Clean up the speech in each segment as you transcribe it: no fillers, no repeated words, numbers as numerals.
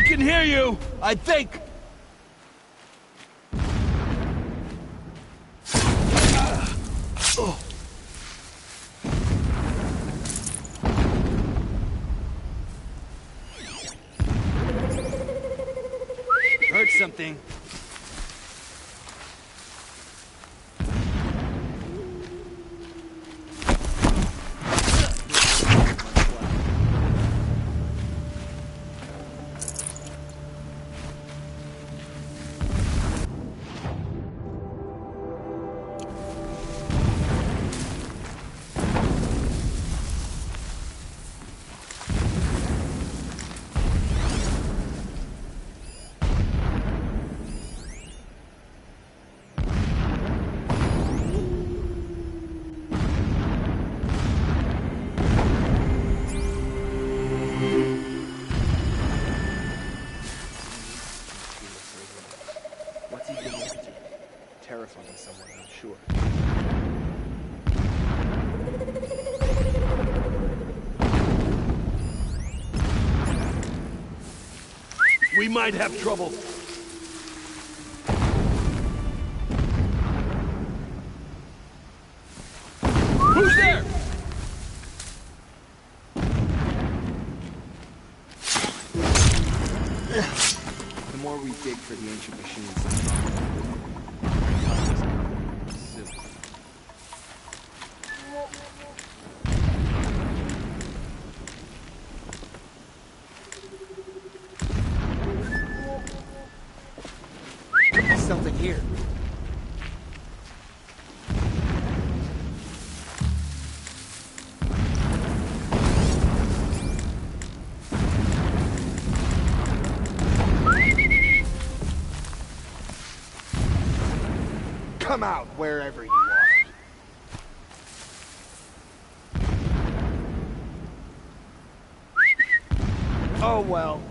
can hear you, I think. Heard something. Terrifying someone, I'm sure. We might have trouble. Who's there? The more we dig for the ancient machines, something here. Come out wherever you are. Oh well.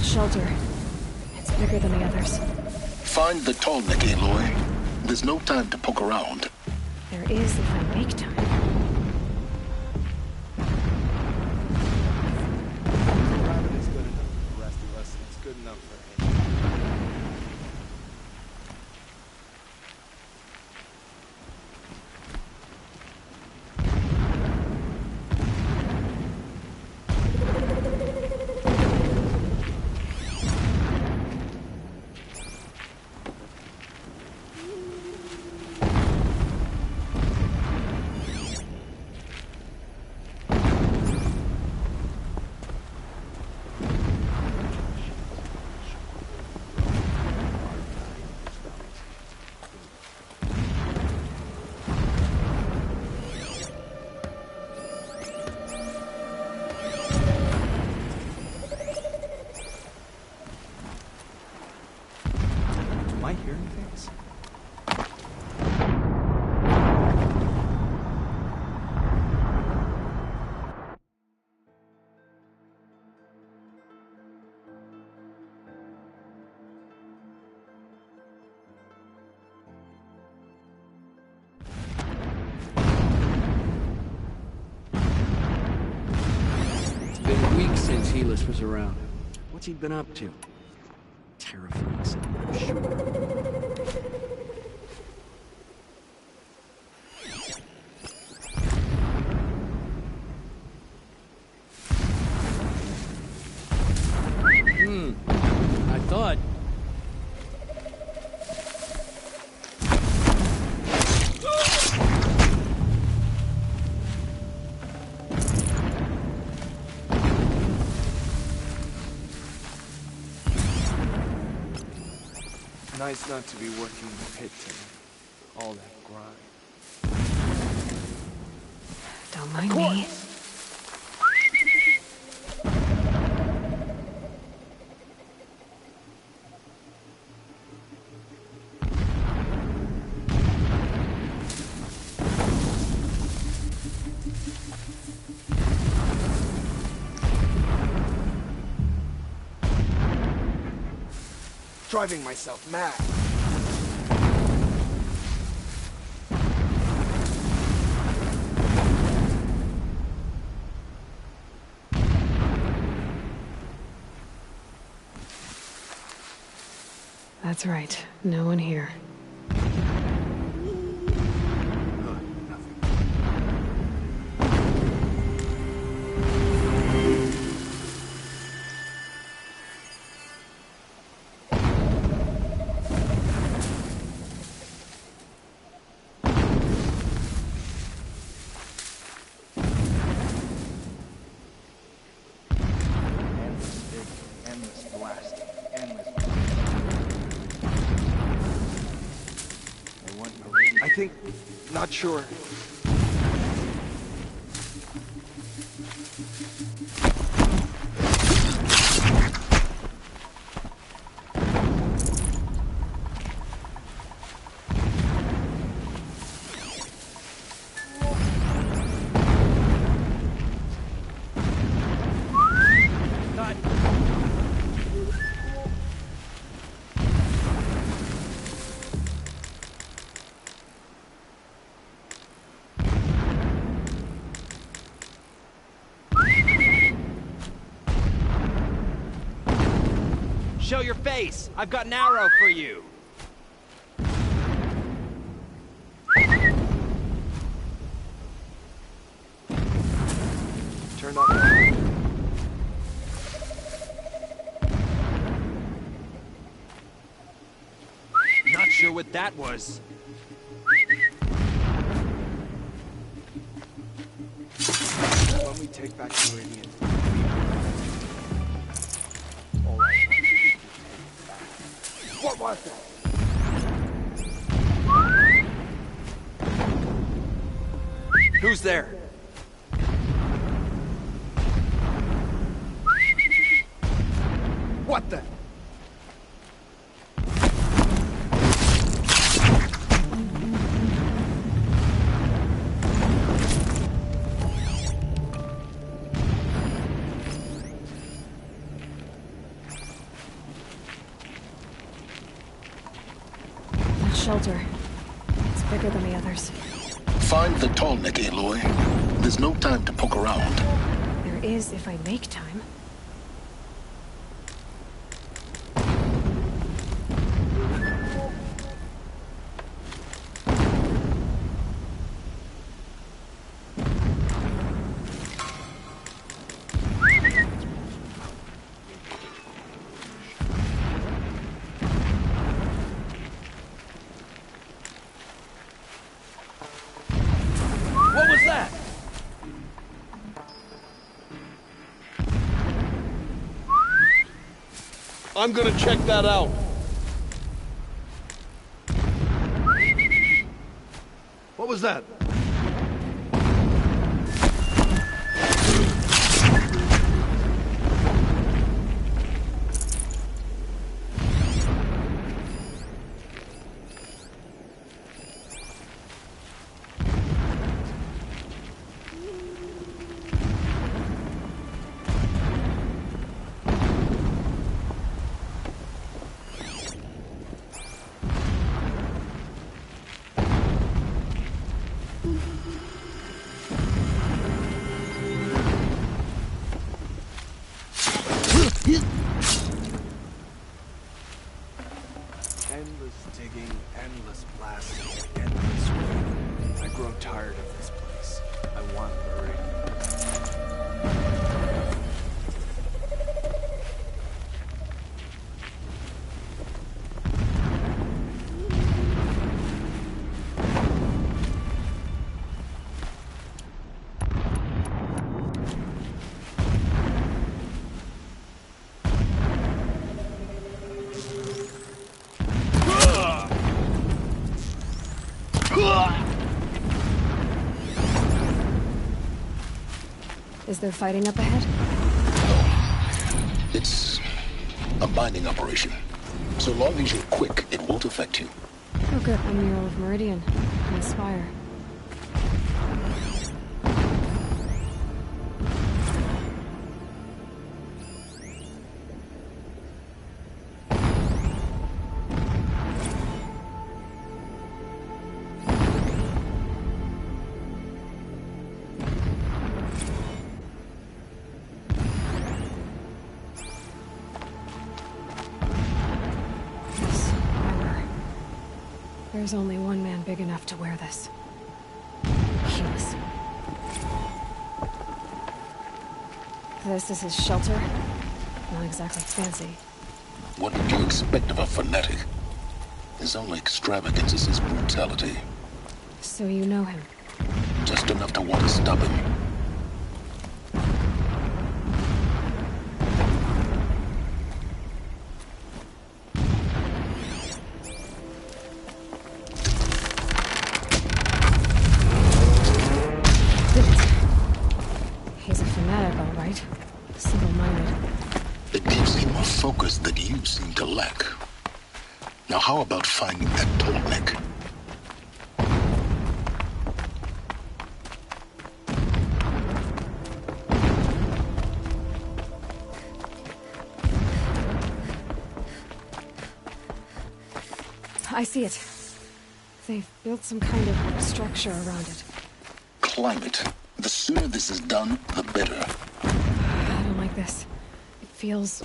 Shelter. It's bigger than the others. Find the Tallneck, Aloy. There's no time to poke around. There is if I make time. Rabbit is good enough for the rest of us. It's good enough for him. Am I hearing things? It's been weeks since Helis was around. What's he been up to? Terrifying someone, I'm sure. I thought Nice not to be working in the pit tonight. All that grind. Don't mind me. Driving myself mad. That's right. No one here. Endless blasting, endless. They want I think, not sure. Show your face! I've got an arrow for you! Turn up. Not sure what that was. When we take back the Meridian, all I want is to take it back. What was that? Who's there? What the? That shelter. It's bigger than the others. Find the tall neck, Aloy. There's no time to poke around. There is if I make time. What was that? I'm gonna check that out. What was that? Is there fighting up ahead? It's a mining operation. So long as you're quick, it won't affect you. Oh good, a mural of Meridian. And the spire. There's only one man big enough to wear this. Helis. This is his shelter? Not exactly fancy. What did you expect of a fanatic? His only extravagance is his brutality. So you know him? Just enough to want to stop him. Focus that you seem to lack. Now how about finding that Tolnik? I see it. They've built some kind of structure around it. Climate. The sooner this is done, the better. I don't like this. It feels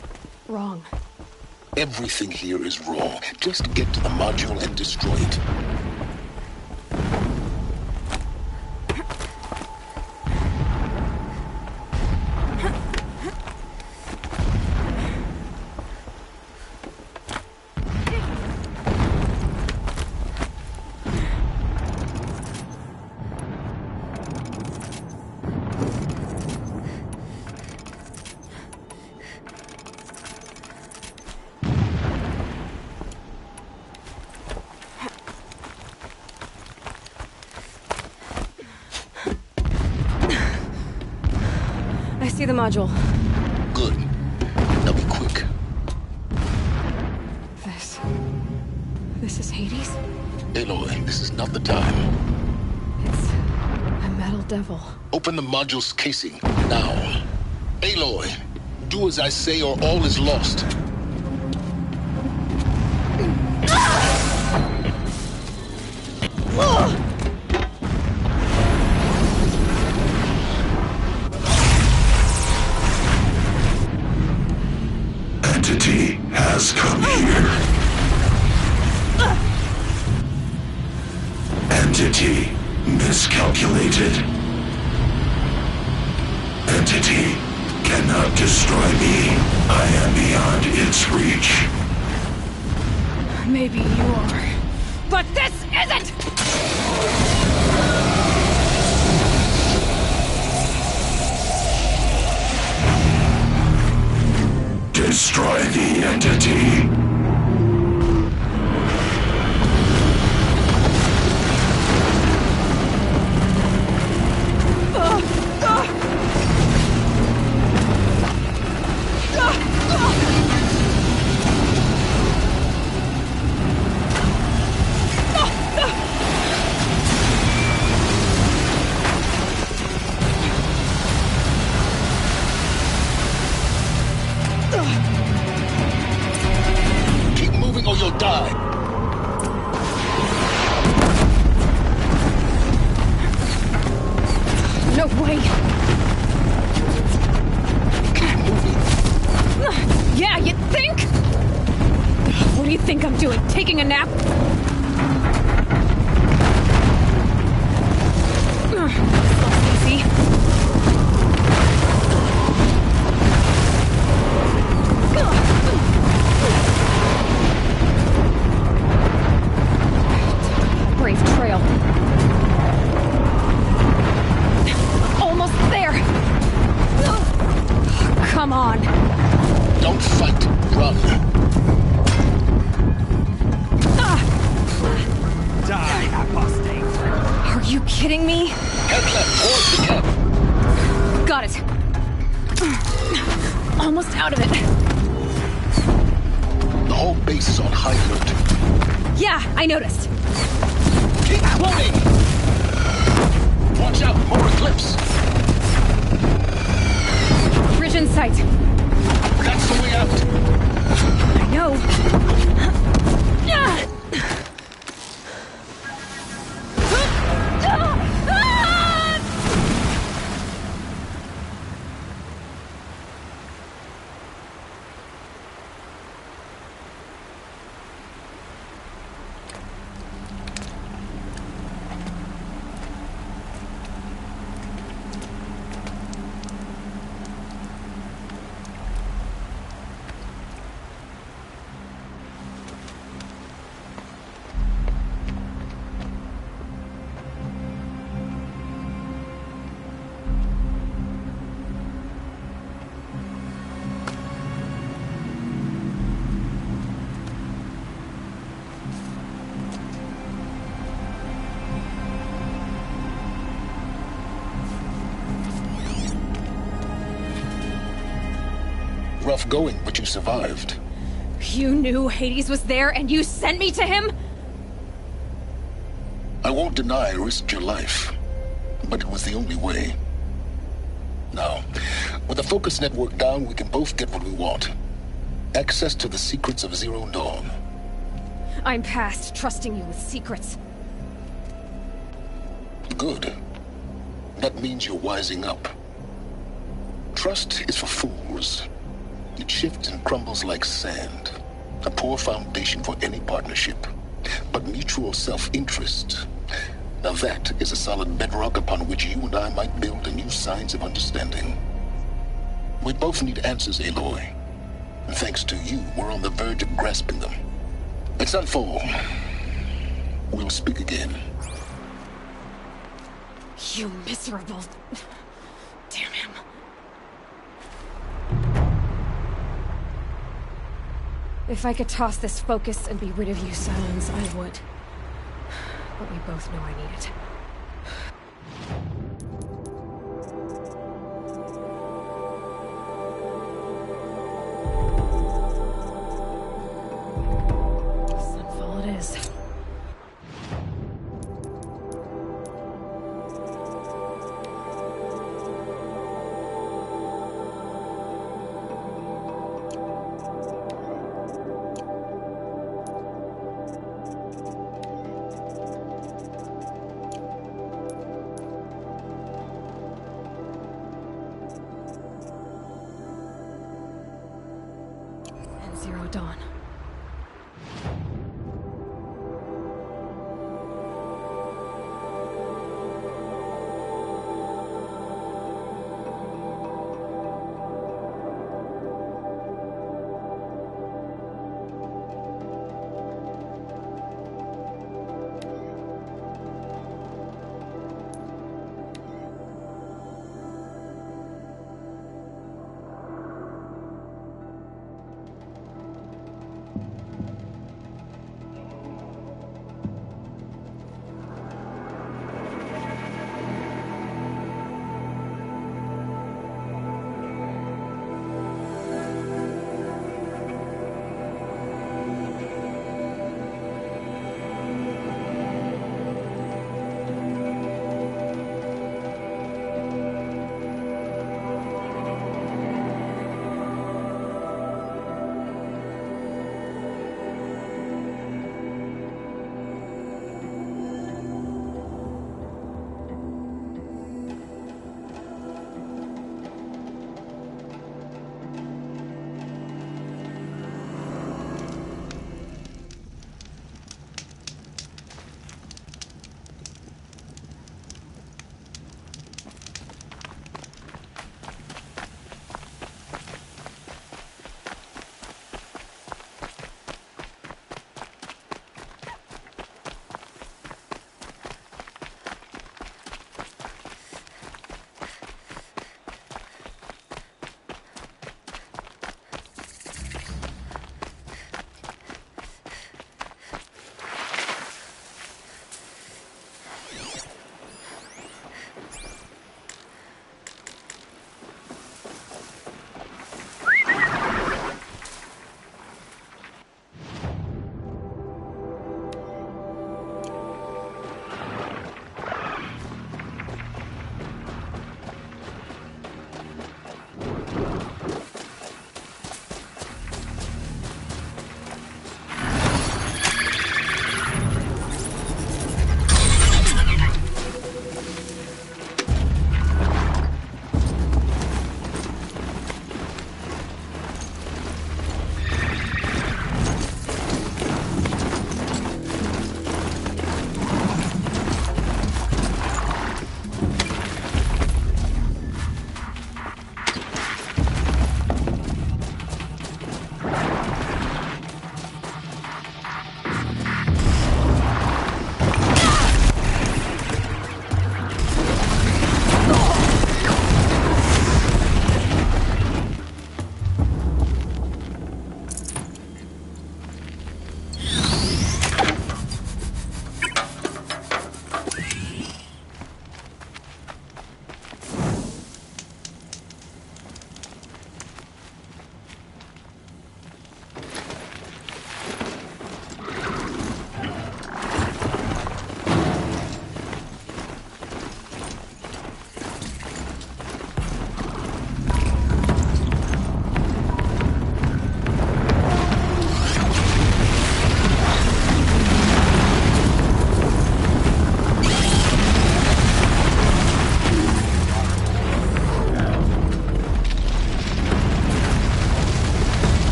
wrong. Everything here is wrong. Just get to the module and destroy it. See the module. Good. Now be quick. This is Hades? Aloy, this is not the time. It's a metal devil. Open the module's casing, now. Aloy, do as I say or all is lost. Entity has come here. Entity miscalculated. Entity cannot destroy me. I am beyond its reach. Maybe you are, but this isn't! Destroy the entity. Keep moving or you'll die. No way! Keep moving. Yeah, you think? What do you think I'm doing? Taking a nap? Easy. Brave trail. Almost there. Come on. Don't fight. Run. Die, apostate! Are you kidding me? Head left towards the camp. Got it. out of it. The whole base is on high alert. Yeah, I noticed. Keep floating! Watch out, more eclipse! Bridge in sight. That's the way out! I know. Rough going, but you survived. You knew Hades was there and you sent me to him? I won't deny I risked your life, but it was the only way. Now, with the focus network down, we can both get what we want. Access to the secrets of Zero Dawn. I'm past trusting you with secrets. Good. That means you're wising up. Trust is for fools. It shifts and crumbles like sand. A poor foundation for any partnership. But mutual self-interest, now that is a solid bedrock upon which you and I might build a new science of understanding. We both need answers, Aloy. And thanks to you, we're on the verge of grasping them. It's unfold. We'll speak again. You miserable... Damn him. If I could toss this focus and be rid of you, Silence, I would. But we both know I need it. Sunfall it is. Zero Dawn.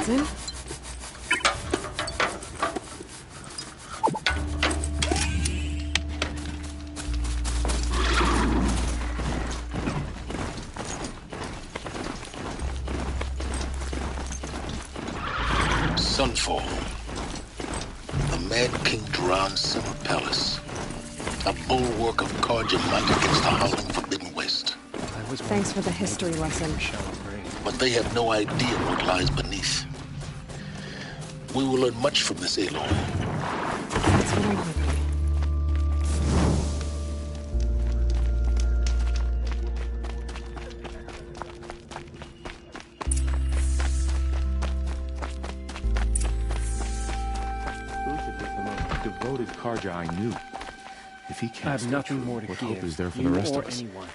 Watson. Sunfall. The Mad King Duran's summer palace. A bulwark of carja might against the howling forbidden waste. Thanks for the history lesson. But they have no idea what lies beneath. We will learn much from this, Aloy. That's what I'm hoping. Devoted Karja I knew. If he can't, I have nothing more to what give. hope is there for you the rest or of us? anyone.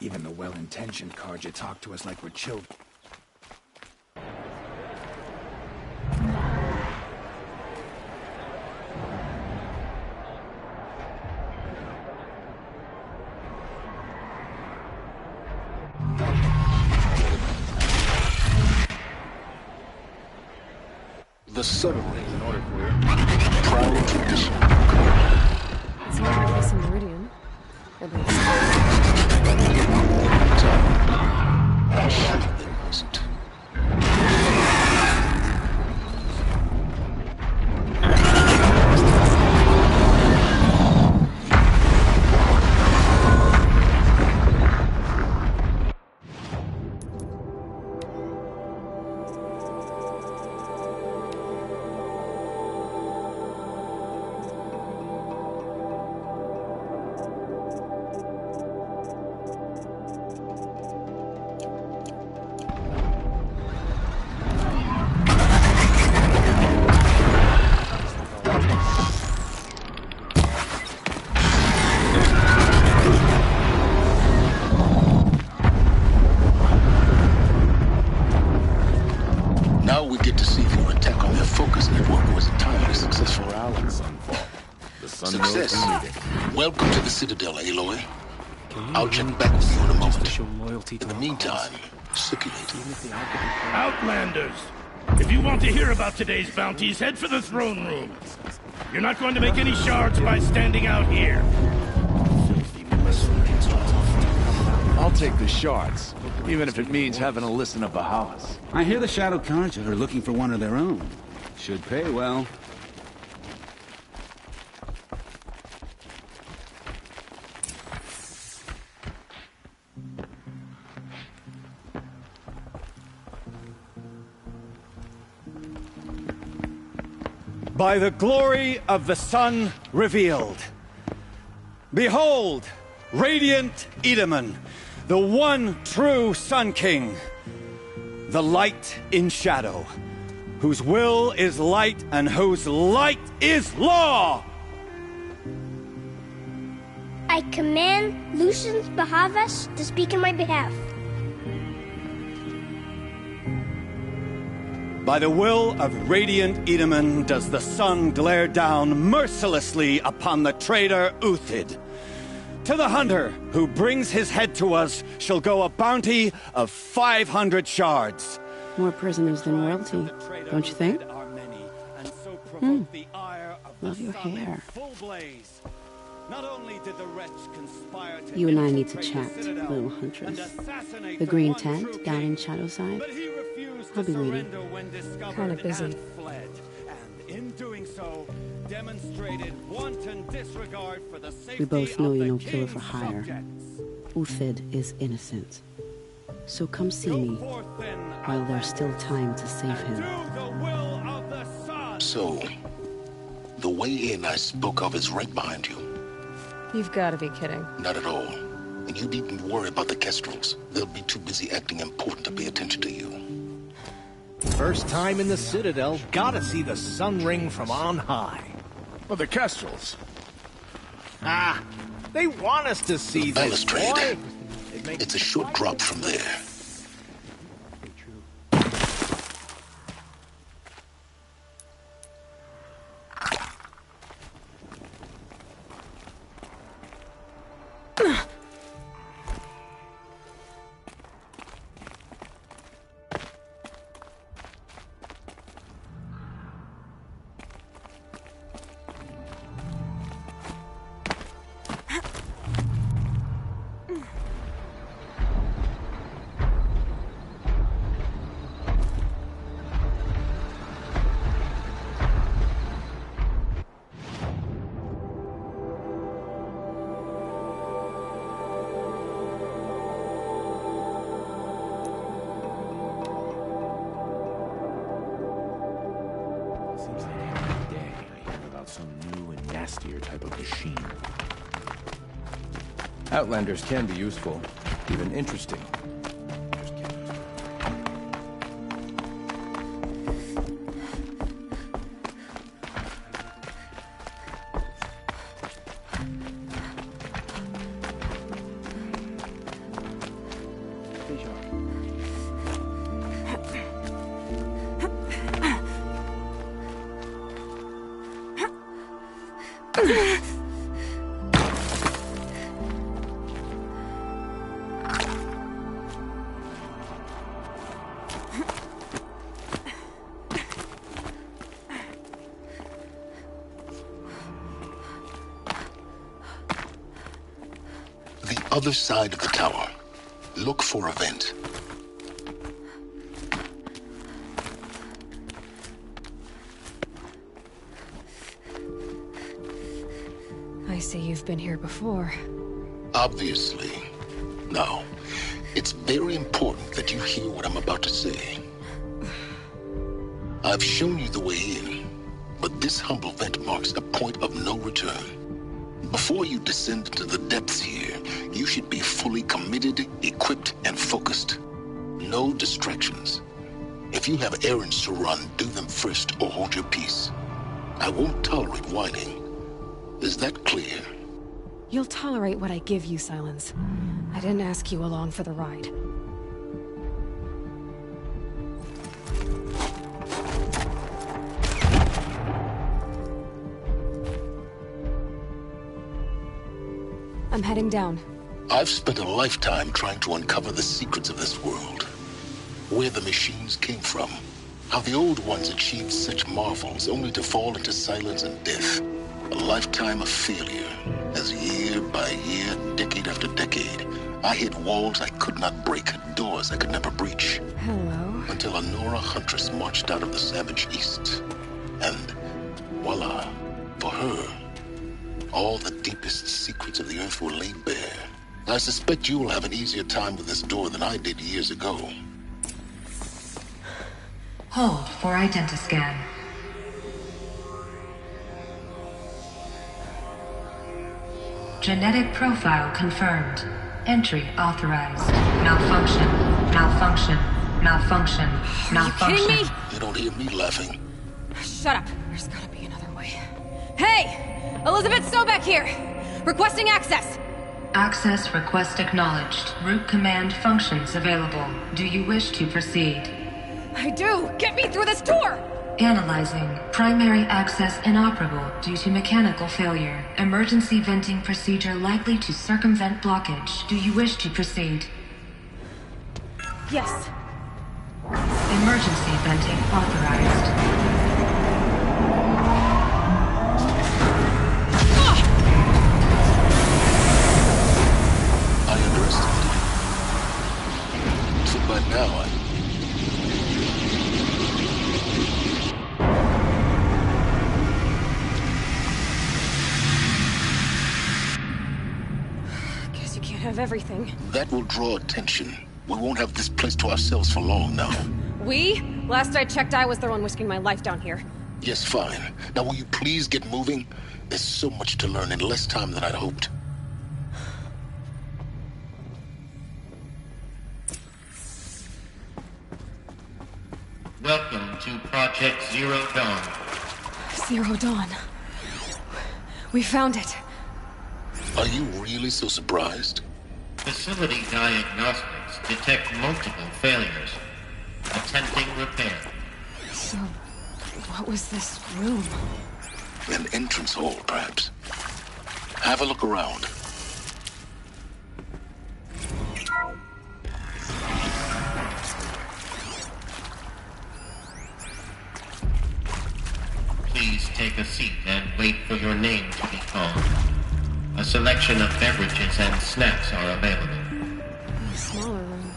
Even the well-intentioned Karja talk to us like we're children. The subtle in order for you. Proud tradition. It's not like this in Meridian. At least. It wasn't. Now we get to see if your attack on their focus network was entirely successful. The sun knows Success. we need it. Welcome to the Citadel, Aloy. I'll check back with you in a moment. Show loyalty to In the our meantime, cause. circulate. Even if the outcome Outlanders! If you want to hear about today's bounties, head for the throne room. You're not going to make any shards by standing out here. I'll take the shards, even if it means having to listen to Bahalas. I hear the Shadow Karja are looking for one of their own. Should pay well. By the glory of the sun revealed. Behold, radiant Edaman, the one true Sun King, the light in shadow, whose will is light and whose light is law! I command Lucius Bahavas to speak in my behalf. By the will of radiant Edaman does the sun glare down mercilessly upon the traitor Uthid. To the hunter who brings his head to us shall go a bounty of 500 shards. More prisoners than royalty, don't you think? Love your hair. You and I need to chat, little huntress. The green tent down in Shadowside. I'll be waiting. Kind of busy. We both know you're no killer for hire. Uthid is innocent. So come see me while there's still time to save him. So, the way in I spoke of is right behind you. You've got to be kidding. Not at all. And you needn't worry about the Kestrels. They'll be too busy acting important to pay attention to you. First time in the Citadel, gotta see the sun ring from on high. Well, the Kestrels. Ah, they want us to see The this, boy. balustrade. It's a short drop from there. nastier type of machine. Outlanders can be useful, even interesting. Other side of the tower. Look for a vent. I see you've been here before. Obviously. Now, it's very important that you hear what I'm about to say. I've shown you the way in, but this humble vent marks a point of no return. Before you descend into the depths here, you should be fully committed, equipped, and focused. No distractions. If you have errands to run, do them first or hold your peace. I won't tolerate whining. Is that clear? You'll tolerate what I give you, Silence. I didn't ask you along for the ride. I'm heading down. I've spent a lifetime trying to uncover the secrets of this world. Where the machines came from. How the old ones achieved such marvels only to fall into silence and death. A lifetime of failure, as year by year, decade after decade, I hit walls I could not break, doors I could never breach. Hello. Until a Nora huntress marched out of the savage east. And voila, for her, all the deepest secrets of the earth were laid bare. I suspect you will have an easier time with this door than I did years ago. Hold for identiscan. Genetic profile confirmed. Entry authorized. Malfunction. Malfunction. Malfunction. Malfunction. Are you kidding me? You don't hear me laughing. Shut up. There's gotta be another way. Hey! Elizabeth Sobek here! Requesting access! Access request acknowledged. Root command functions available. Do you wish to proceed? I do! Get me through this door! Analyzing. Primary access inoperable due to mechanical failure. Emergency venting procedure likely to circumvent blockage. Do you wish to proceed? Yes. Emergency venting authorized. But now Guess you can't have everything. that will draw attention. We won't have this place to ourselves for long now. We? Last I checked, I was the one risking my life down here. Yes, fine. Now will you please get moving? There's so much to learn in less time than I'd hoped. Welcome to Project Zero Dawn. Zero Dawn. We found it. Are you really so surprised? Facility diagnostics detect multiple failures. Attempting repair. So, what was this room? An entrance hall, perhaps. Have a look around. Please take a seat and wait for your name to be called. A selection of beverages and snacks are available. A smaller room.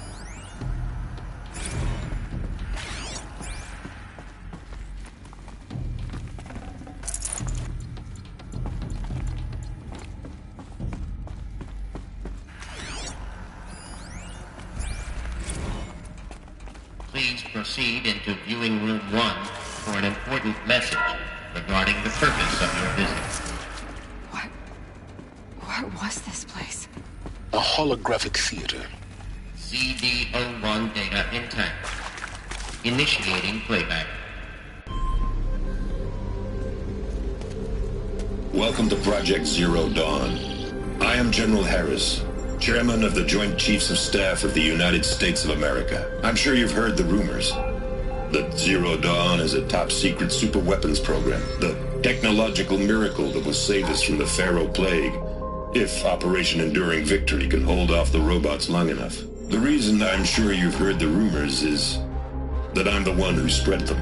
Please proceed into viewing room 1 for an important message regarding the purpose of your visit. this place? A holographic theater. CD01 data intact. Initiating playback. Welcome to Project Zero Dawn. I am General Harris, Chairman of the Joint Chiefs of Staff of the United States of America. I'm sure you've heard the rumors that Zero Dawn is a top-secret superweapons program, the technological miracle that will save us from the Pharaoh Plague, if Operation Enduring Victory can hold off the robots long enough. The reason I'm sure you've heard the rumors is that I'm the one who spread them,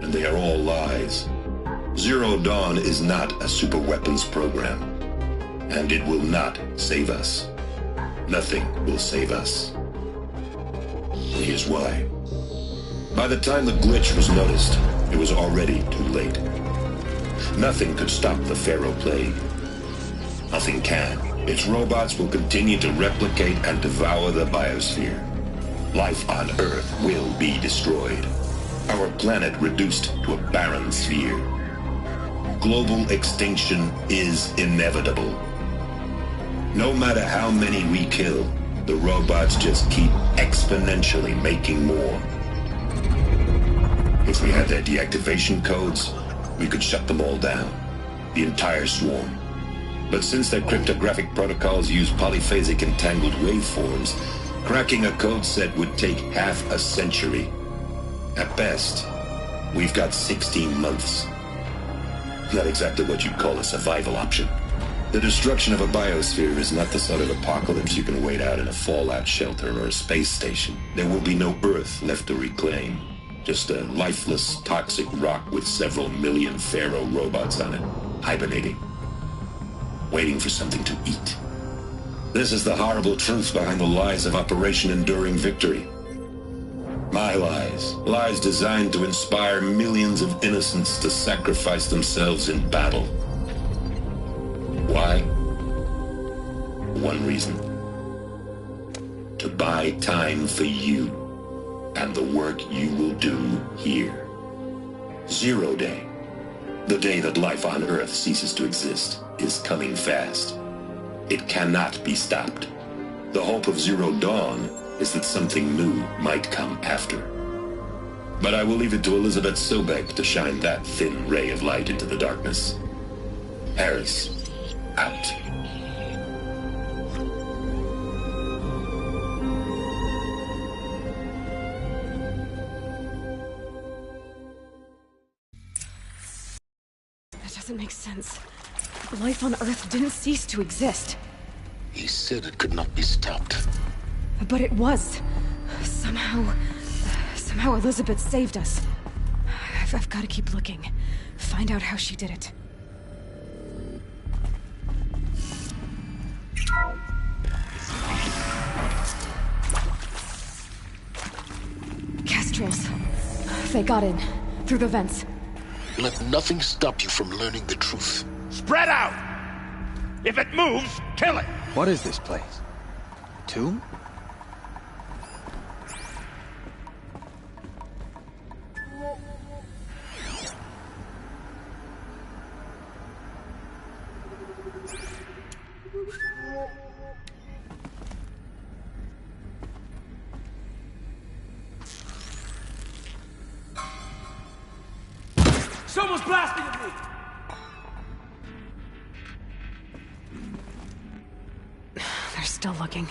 and they are all lies. Zero Dawn is not a superweapons program, and it will not save us. Nothing will save us. Here's why. By the time the glitch was noticed, it was already too late. Nothing could stop the Pharaoh Plague. Nothing can. Its robots will continue to replicate and devour the biosphere. Life on Earth will be destroyed. Our planet reduced to a barren sphere. Global extinction is inevitable. No matter how many we kill, the robots just keep exponentially making more. If we had their deactivation codes, we could shut them all down. The entire swarm. But since their cryptographic protocols use polyphasic entangled waveforms, cracking a code set would take half a century. At best, we've got 16 months. Not exactly what you'd call a survival option. The destruction of a biosphere is not the sort of apocalypse you can wait out in a fallout shelter or a space station. There will be no Earth left to reclaim. Just a lifeless, toxic rock with several million Pharaoh robots on it, hibernating, waiting for something to eat. This is the horrible truth behind the lies of Operation Enduring Victory. My lies. Lies designed to inspire millions of innocents to sacrifice themselves in battle. Why? One reason. To buy time for you and the work you will do here. Zero Day, the day that life on Earth ceases to exist, is coming fast. It cannot be stopped. The hope of Zero Dawn is that something new might come after. But I will leave it to Elizabeth Sobek to shine that thin ray of light into the darkness. Harris, out. That doesn't make sense. Life on Earth didn't cease to exist. He said it could not be stopped. But it was. Somehow Elizabeth saved us. I've got to keep looking. Find out how she did it. Kestrels. They got in. Through the vents. Let nothing stop you from learning the truth. Spread out! If it moves, kill it! What is this place? A tomb? Someone's blasting at me! They're still looking.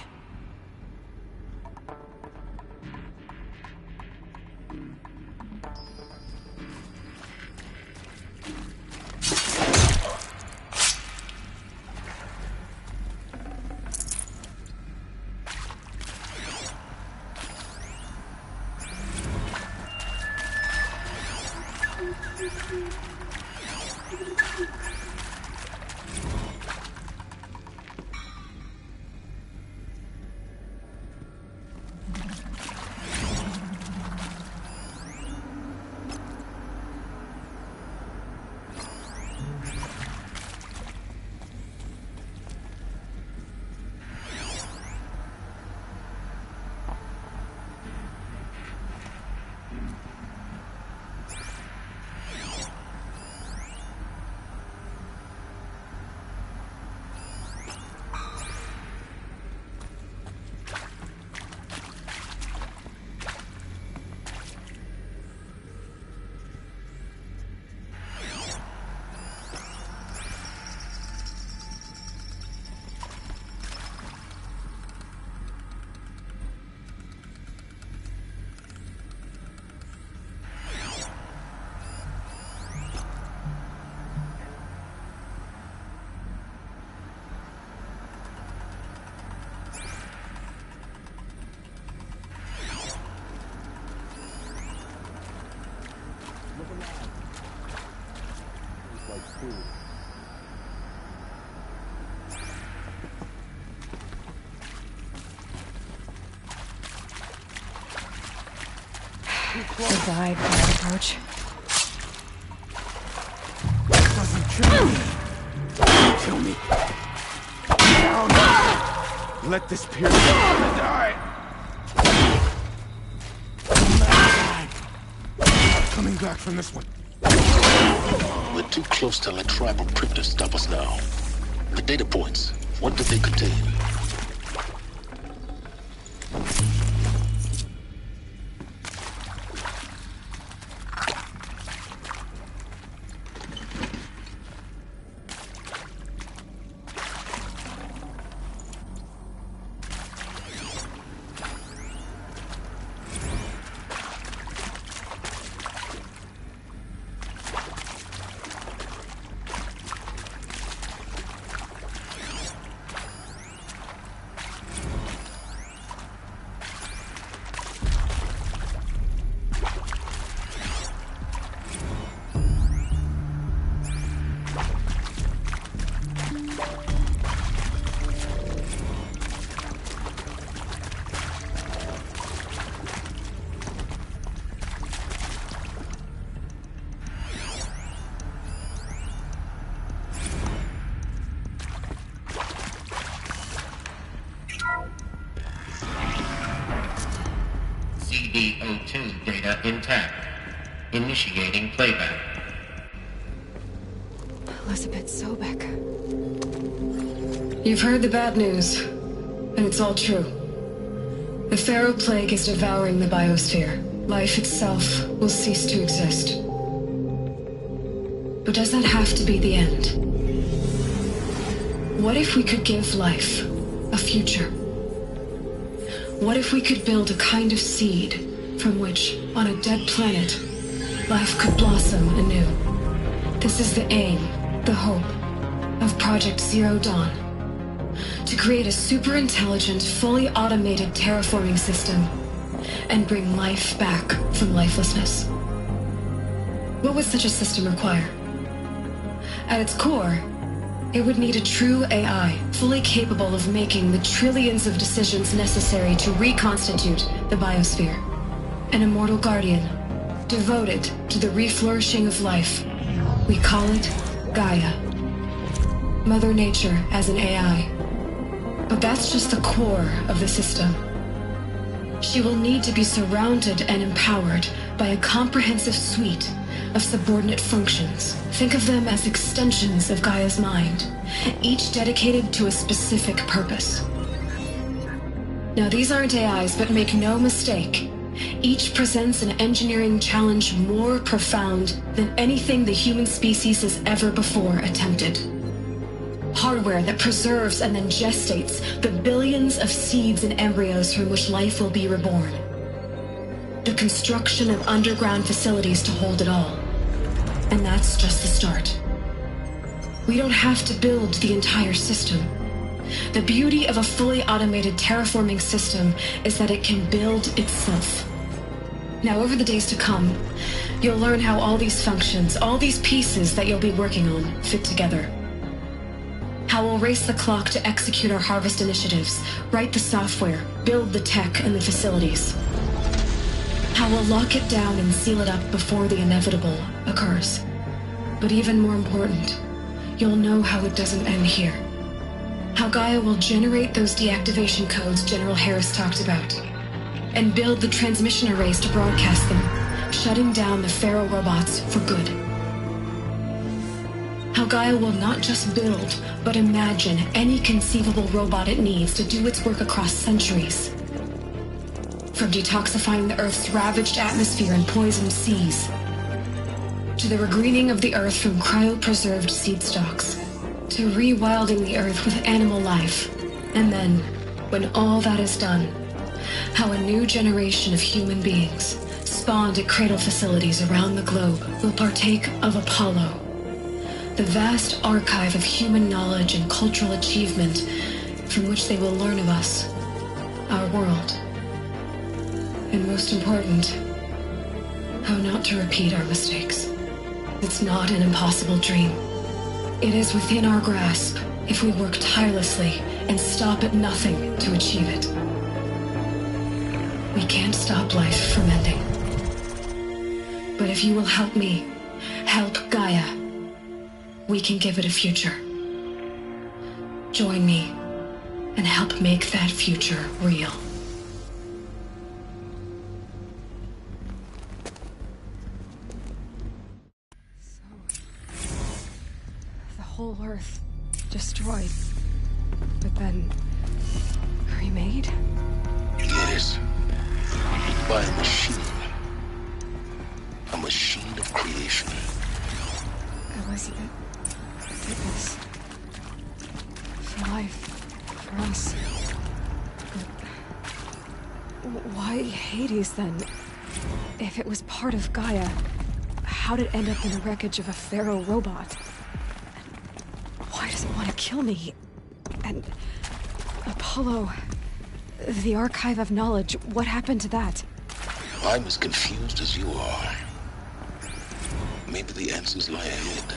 Survive that approach. Doesn't kill me. Kill me. Down. Let this pierce die. Coming back from this one. We're too close to that tribal crypt to stop us now. The data points, what do they contain? CD02 data intact. Initiating playback. Elizabeth Sobek. You've heard the bad news, and it's all true. The Pharaoh Plague is devouring the biosphere. Life itself will cease to exist. But does that have to be the end? What if we could give life a future? What if we could build a kind of seed from which, on a dead planet, life could blossom anew? This is the aim, the hope, of Project Zero Dawn. To create a super-intelligent, fully automated terraforming system and bring life back from lifelessness. What would such a system require? At its core, it would need a true AI, fully capable of making the trillions of decisions necessary to reconstitute the biosphere. An immortal guardian, devoted to the reflourishing of life. We call it Gaia. Mother Nature as an AI. But that's just the core of the system. She will need to be surrounded and empowered by a comprehensive suite of subordinate functions. Think of them as extensions of Gaia's mind, each dedicated to a specific purpose. Now, these aren't AIs, but make no mistake, each presents an engineering challenge more profound than anything the human species has ever before attempted. Hardware that preserves and then gestates the billions of seeds and embryos from which life will be reborn. The construction of underground facilities to hold it all. And that's just the start. We don't have to build the entire system. The beauty of a fully automated terraforming system is that it can build itself. Now, over the days to come, you'll learn how all these functions, all these pieces that you'll be working on, fit together. How we'll race the clock to execute our harvest initiatives, write the software, build the tech and the facilities. How we'll lock it down and seal it up before the inevitable occurs. But even more important, you'll know how it doesn't end here. How Gaia will generate those deactivation codes General Harris talked about, and build the transmission arrays to broadcast them, shutting down the Pharaoh robots for good. How Gaia will not just build, but imagine any conceivable robot it needs to do its work across centuries. From detoxifying the Earth's ravaged atmosphere and poisoned seas, to the regreening of the Earth from cryopreserved seed stalks, to rewilding the Earth with animal life. And then, when all that is done, how a new generation of human beings, spawned at cradle facilities around the globe, will partake of Apollo, the vast archive of human knowledge and cultural achievement from which they will learn of us, our world. And most important, how not to repeat our mistakes. It's not an impossible dream. It is within our grasp if we work tirelessly and stop at nothing to achieve it. We can't stop life from ending. But if you will help me, help Gaia, we can give it a future. Join me and help make that future real. The whole Earth destroyed, but then remade? Yes. By a machine. A machine of creation. Elizabeth did this. For life. For us. But why Hades, then? If it was part of Gaia, how did it end up in the wreckage of a pharaoh robot? And why does it want to kill me? And Apollo... the Archive of Knowledge, what happened to that? I'm as confused as you are. Maybe the answers lie ahead.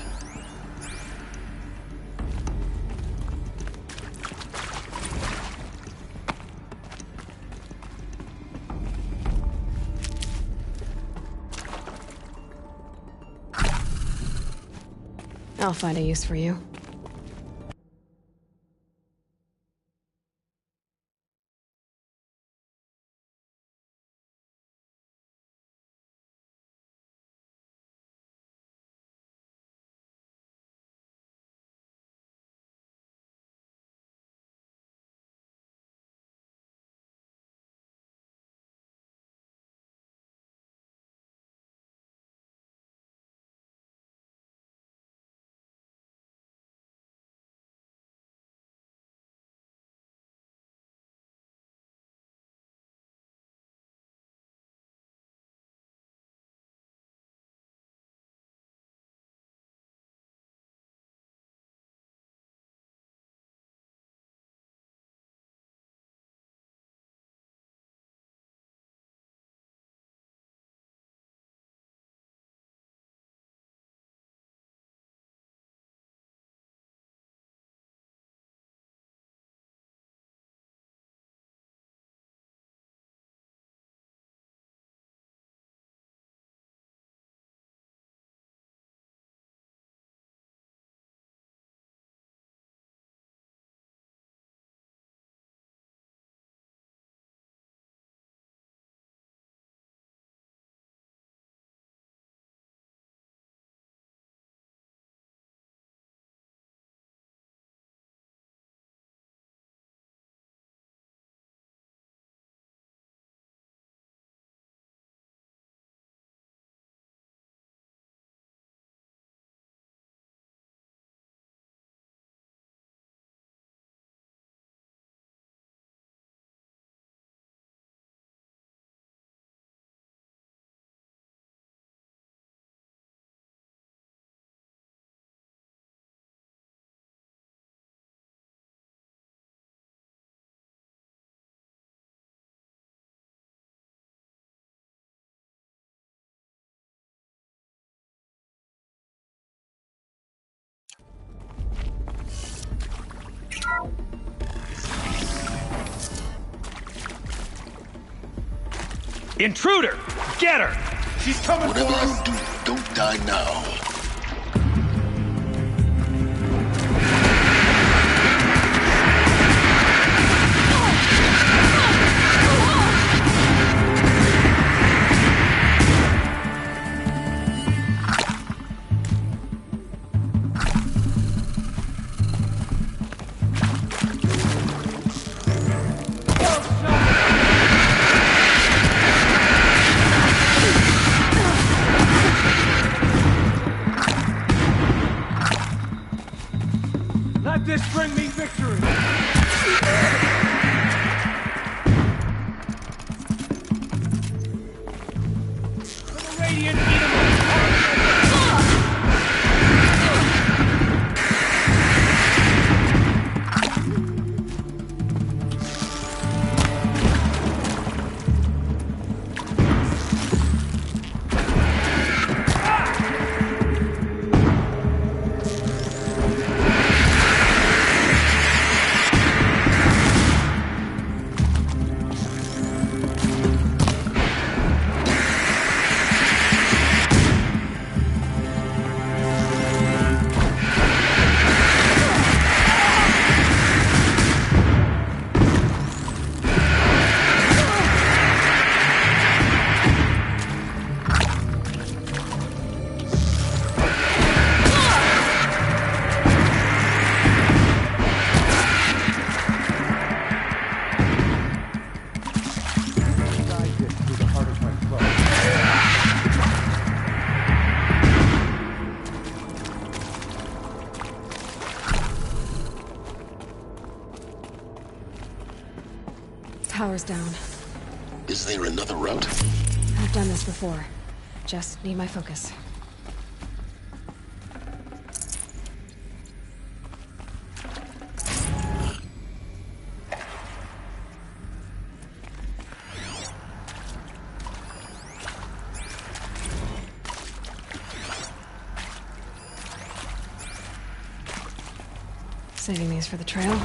I'll find a use for you. Intruder! Get her! She's coming for us! Whatever you do, don't die now. power's down. Is there another route? I've done this before. Just need my focus. Saving these for the trail.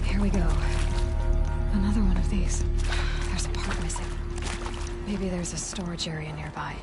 Here we go. Another one of these. There's a part missing. Maybe there's a storage area nearby.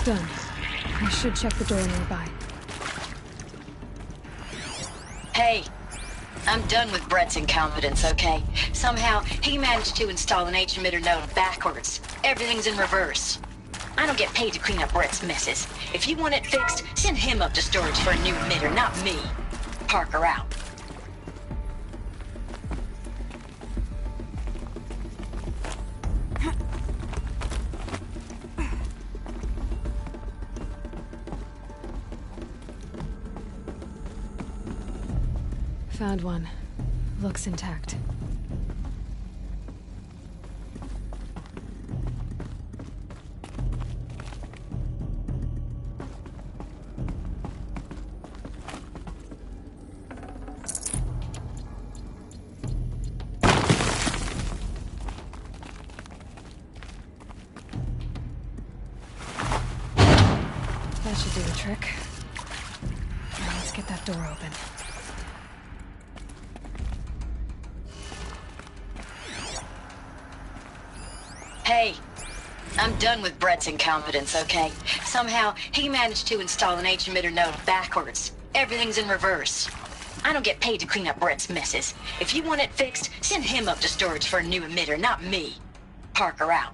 Done. I should check the door nearby. Hey, I'm done with Brett's incompetence, okay? Somehow, he managed to install an H-emitter node backwards. Everything's in reverse. I don't get paid to clean up Brett's messes. If you want it fixed, send him up to storage for a new emitter, not me. Parker out. Found one. Looks intact. That should do the trick. Now let's get that door open. Hey, I'm done with Brett's incompetence, okay? Somehow, he managed to install an H-emitter node backwards. Everything's in reverse. I don't get paid to clean up Brett's messes. If you want it fixed, send him up to storage for a new emitter, not me. Parker out.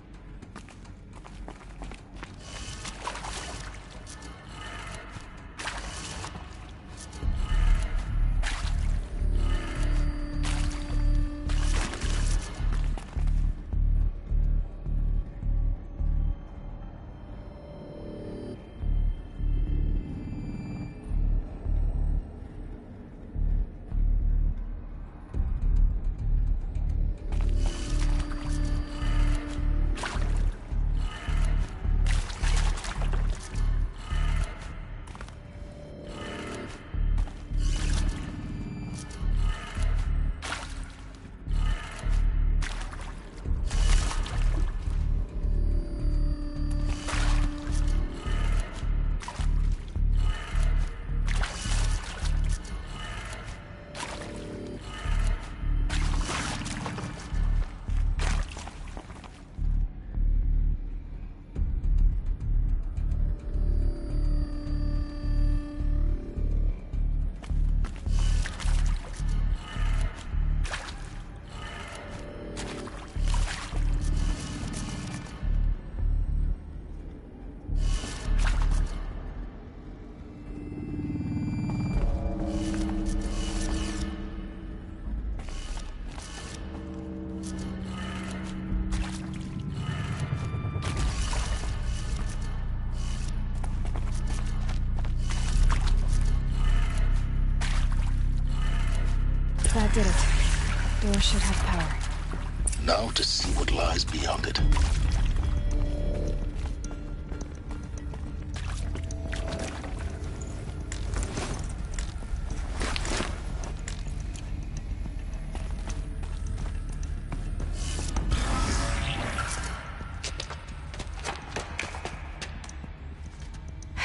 That did it. door should have power. Now to see what lies beyond it.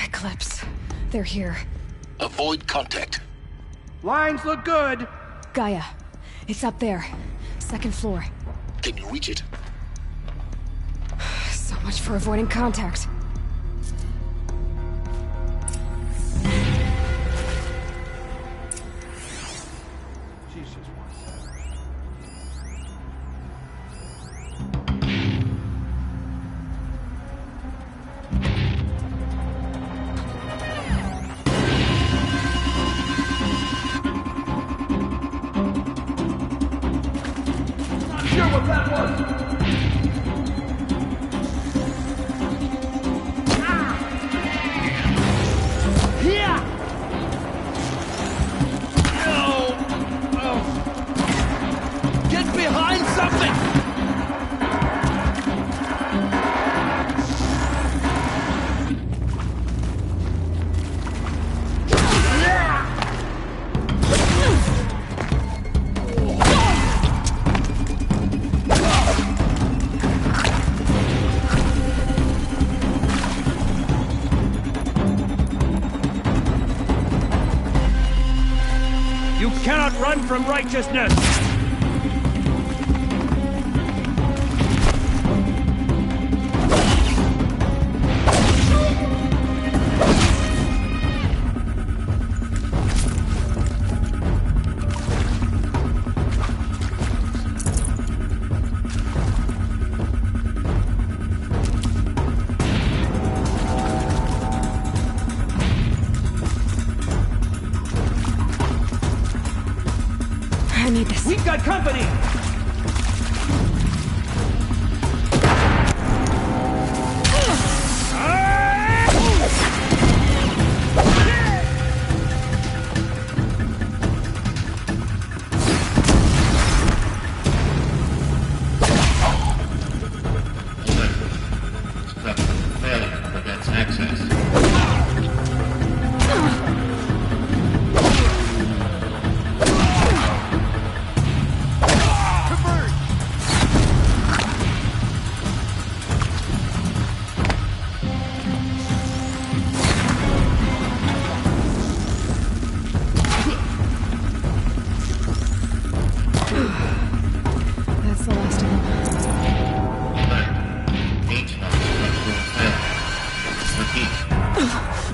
Eclipse. They're here. Avoid contact. Lines look good. Gaia. It's up there. Second floor. Can you reach it? So much for avoiding contact. Run from righteousness! I need this. We've got company!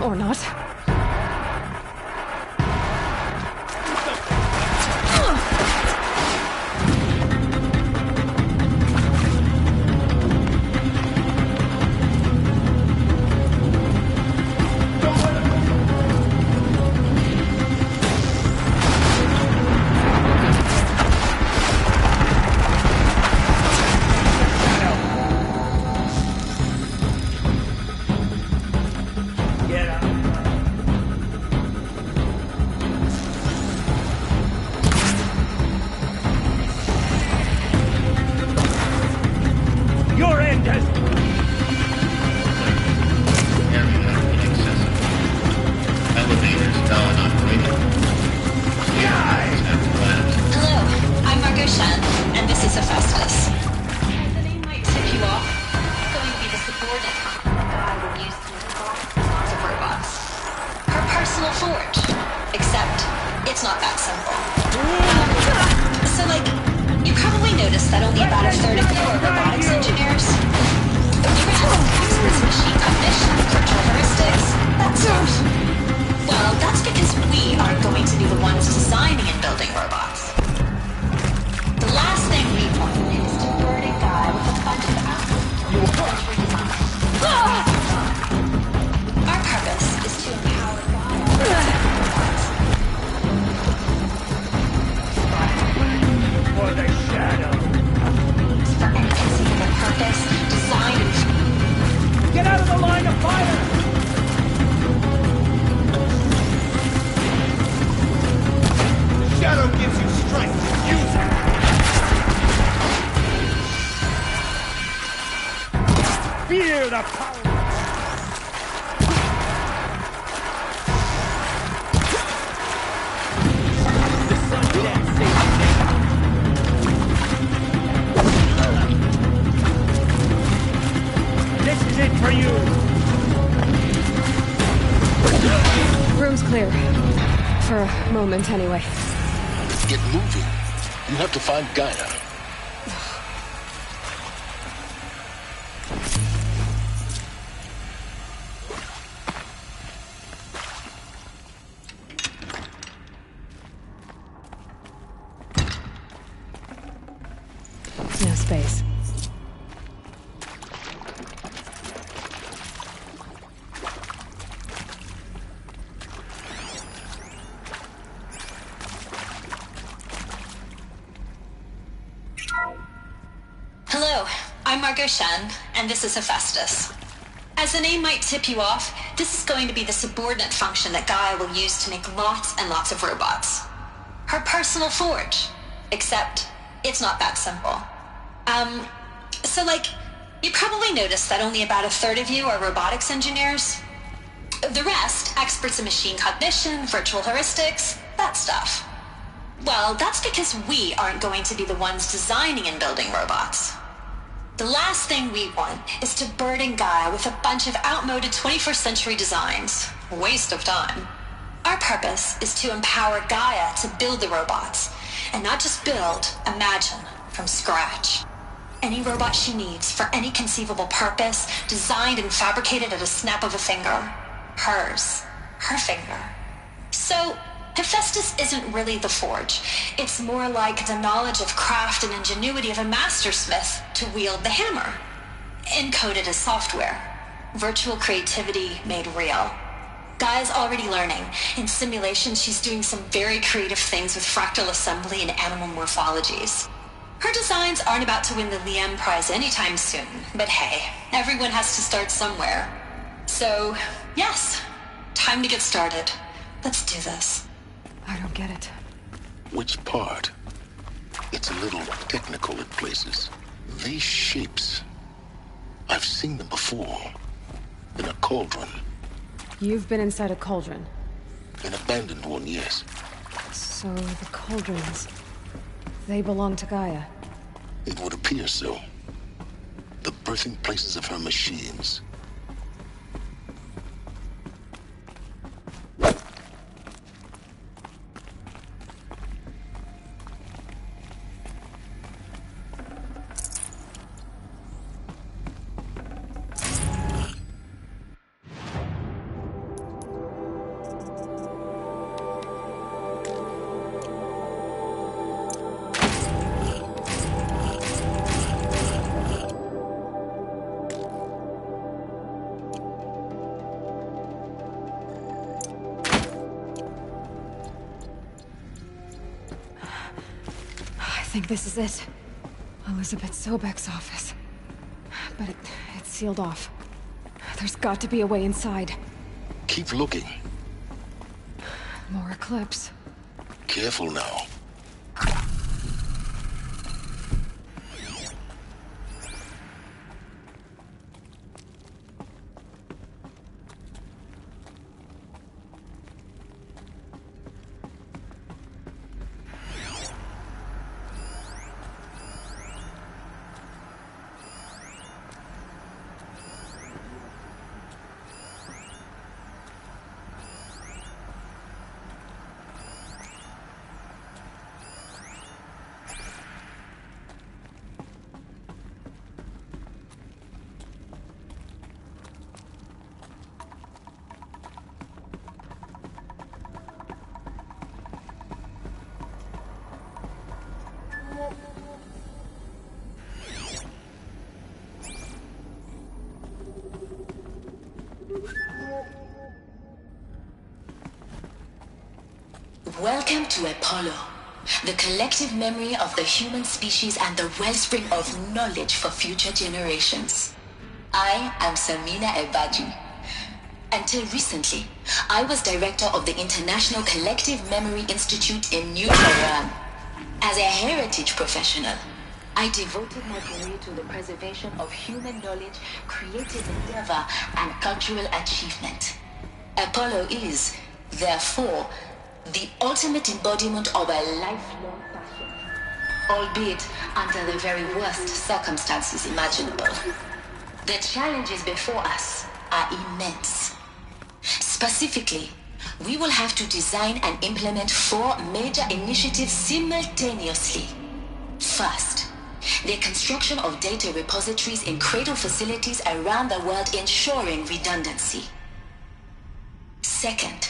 Or not. Shadow gives you strength. Use it! hear the power. This is it for you. Room's clear. For a moment, anyway. Get moving. You have to find Gaia. No space. Hello, I'm Margot Shen, and this is Hephaestus. As the name might tip you off, this is going to be the subordinate function that Gaia will use to make lots and lots of robots. Her personal forge. Except, it's not that simple. You probably noticed that only about a third of you are robotics engineers. The rest, experts in machine cognition, virtual heuristics, that stuff. Well, that's because we aren't going to be the ones designing and building robots. The last thing we want is to burden Gaia with a bunch of outmoded 21st century designs. Waste of time. Our purpose is to empower Gaia to build the robots, and not just build, imagine, from scratch. Any robot she needs for any conceivable purpose, designed and fabricated at a snap of a finger. Hers. Her finger. So, Hephaestus isn't really the forge. It's more like the knowledge of craft and ingenuity of a mastersmith to wield the hammer. Encoded as software. Virtual creativity made real. Gaia's already learning. In simulation, she's doing some very creative things with fractal assembly and animal morphologies. Her designs aren't about to win the Liam Prize anytime soon, but hey, everyone has to start somewhere. So, yes, time to get started. Let's do this. I don't get it. Which part? It's a little technical in places. These shapes, I've seen them before. In a cauldron. You've been inside a cauldron. An abandoned one, yes. So the cauldrons, they belong to Gaia. It would appear so. The birthing places of her machines. I think this is it. Elizabeth Sobek's office. But it's sealed off. There's got to be a way inside. Keep looking. More Eclipse. Careful now. Welcome to Apollo, the collective memory of the human species and the wellspring of knowledge for future generations. I am Samina Ebaji. Until recently, I was director of the International Collective Memory Institute in New Tehran. As a heritage professional, I devoted my career to the preservation of human knowledge, creative endeavor, and cultural achievement. Apollo is, therefore, the ultimate embodiment of a lifelong passion, albeit under the very worst circumstances imaginable. The challenges before us are immense. Specifically, we will have to design and implement 4 major initiatives simultaneously. First, the construction of data repositories in cradle facilities around the world, ensuring redundancy. Second,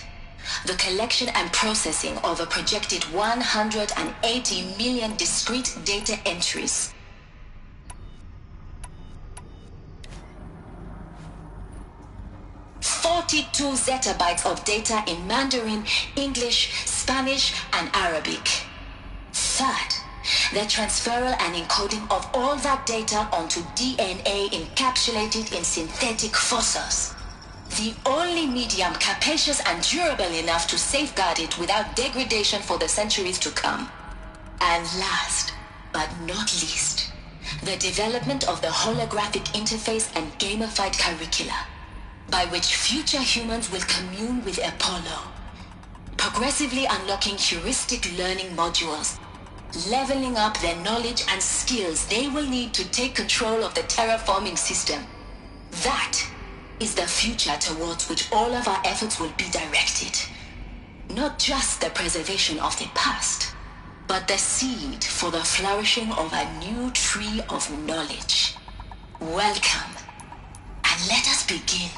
the collection and processing of a projected 180 million discrete data entries. "42 zettabytes of data in Mandarin, English, Spanish, and Arabic. Third, the transferal and encoding of all that data onto DNA encapsulated in synthetic fossils. The only medium capacious and durable enough to safeguard it without degradation for the centuries to come. And last, but not least, the development of the holographic interface and gamified curricula, by which future humans will commune with Apollo, progressively unlocking heuristic learning modules, leveling up their knowledge and skills they will need to take control of the terraforming system. That is the future towards which all of our efforts will be directed. Not just the preservation of the past, but the seed for the flourishing of a new tree of knowledge. Welcome, and let us begin.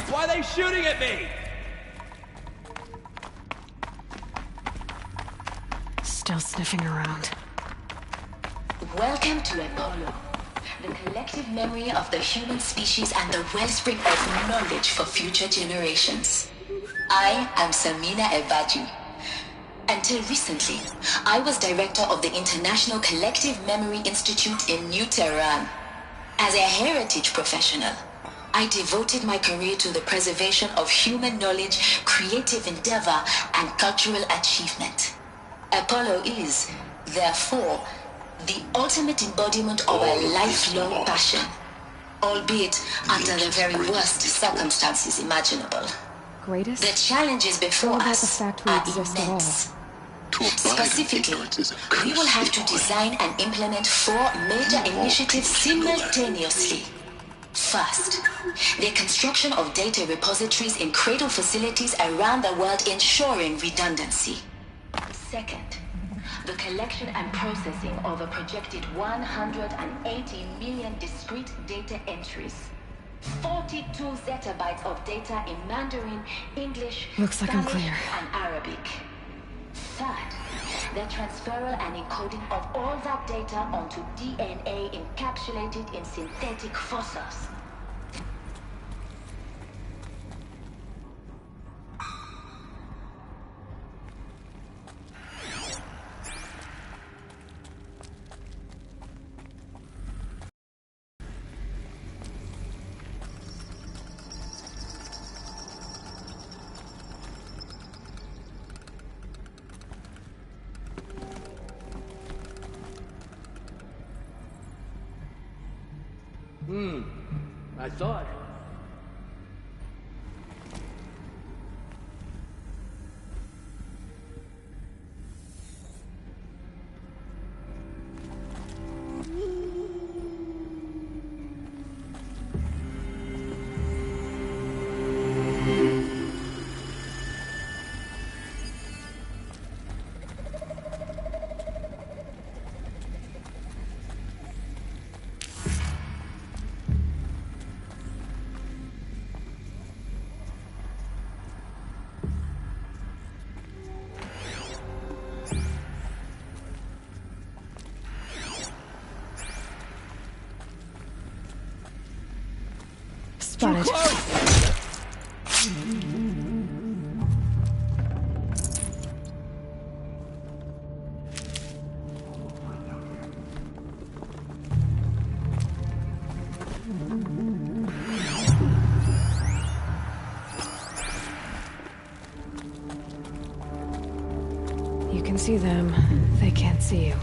Why are they shooting at me? Still sniffing around. Welcome to Apollo, the collective memory of the human species and the wellspring of knowledge for future generations. I am Samina Ebaji. Until recently, I was director of the International Collective Memory Institute in New Tehran. As a heritage professional, I devoted my career to the preservation of human knowledge, creative endeavor, and cultural achievement. Apollo is, therefore, the ultimate embodiment of a lifelong passion, albeit under the very worst circumstances imaginable. Greatest? The challenges before What about us the fact we are exist immense. at all? To abide in Specifically, ignorance is a curse. we will have to design and implement 4 major initiatives simultaneously. First, the construction of data repositories in cradle facilities around the world ensuring redundancy. Second, the collection and processing of a projected 180 million discrete data entries. 42 zettabytes of data in Mandarin, English, Looks like I'm Spanish, clear. and Arabic. Third, the transferal and encoding of all that data onto DNA encapsulated in synthetic fossils. I thought. Spotted. You can see them. They can't see you.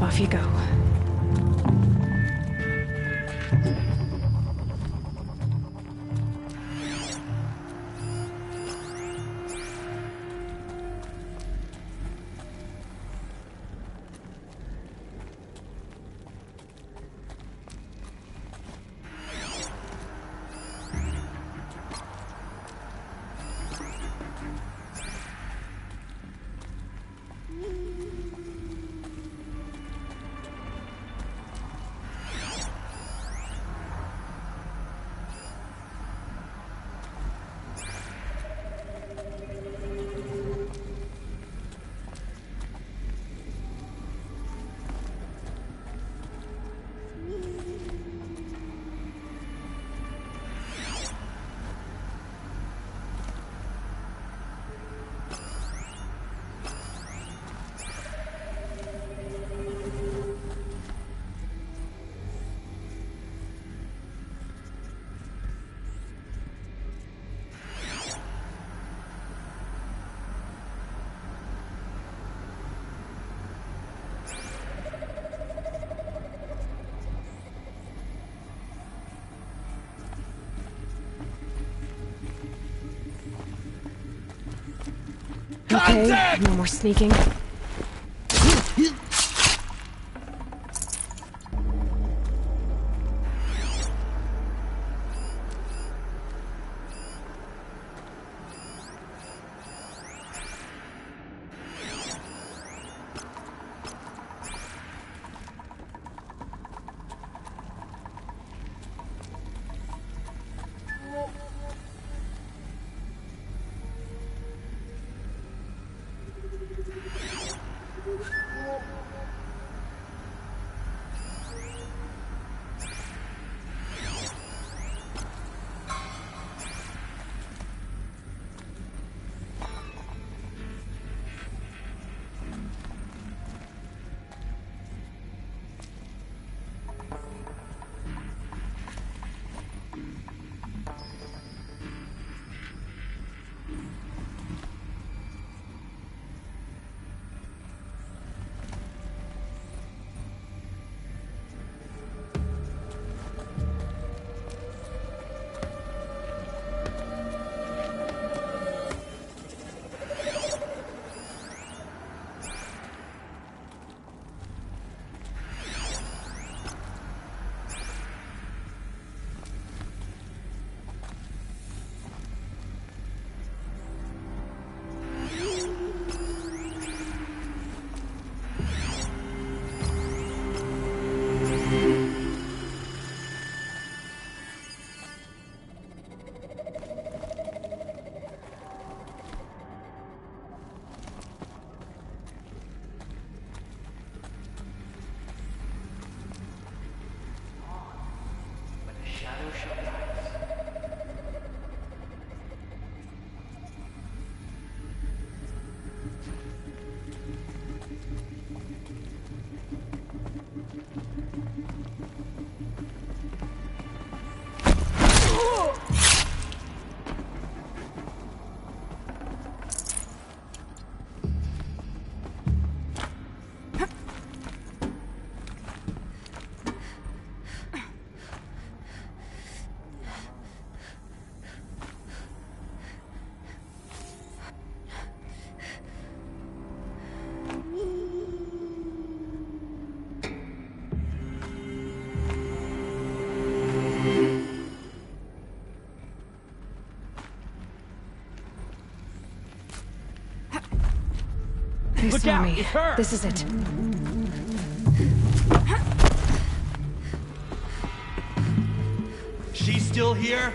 Off you go. Okay, no more sneaking. shadow shall rise. They Look saw out, me. it's her. This is it. She's still here?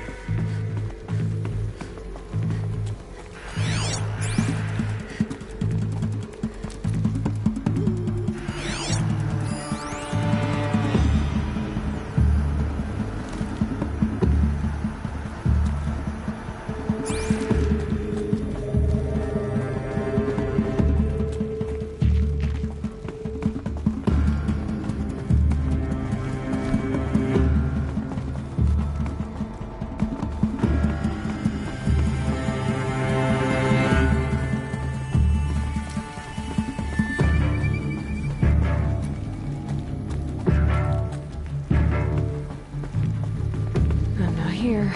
I'm not here.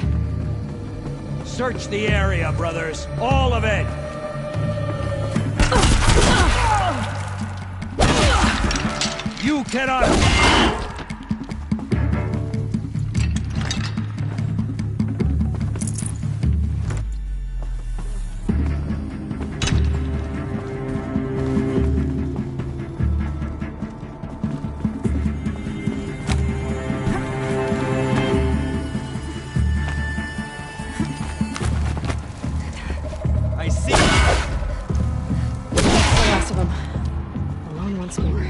Search the area, brothers. All of it! You cannot... I see. The last of them. Alone once more.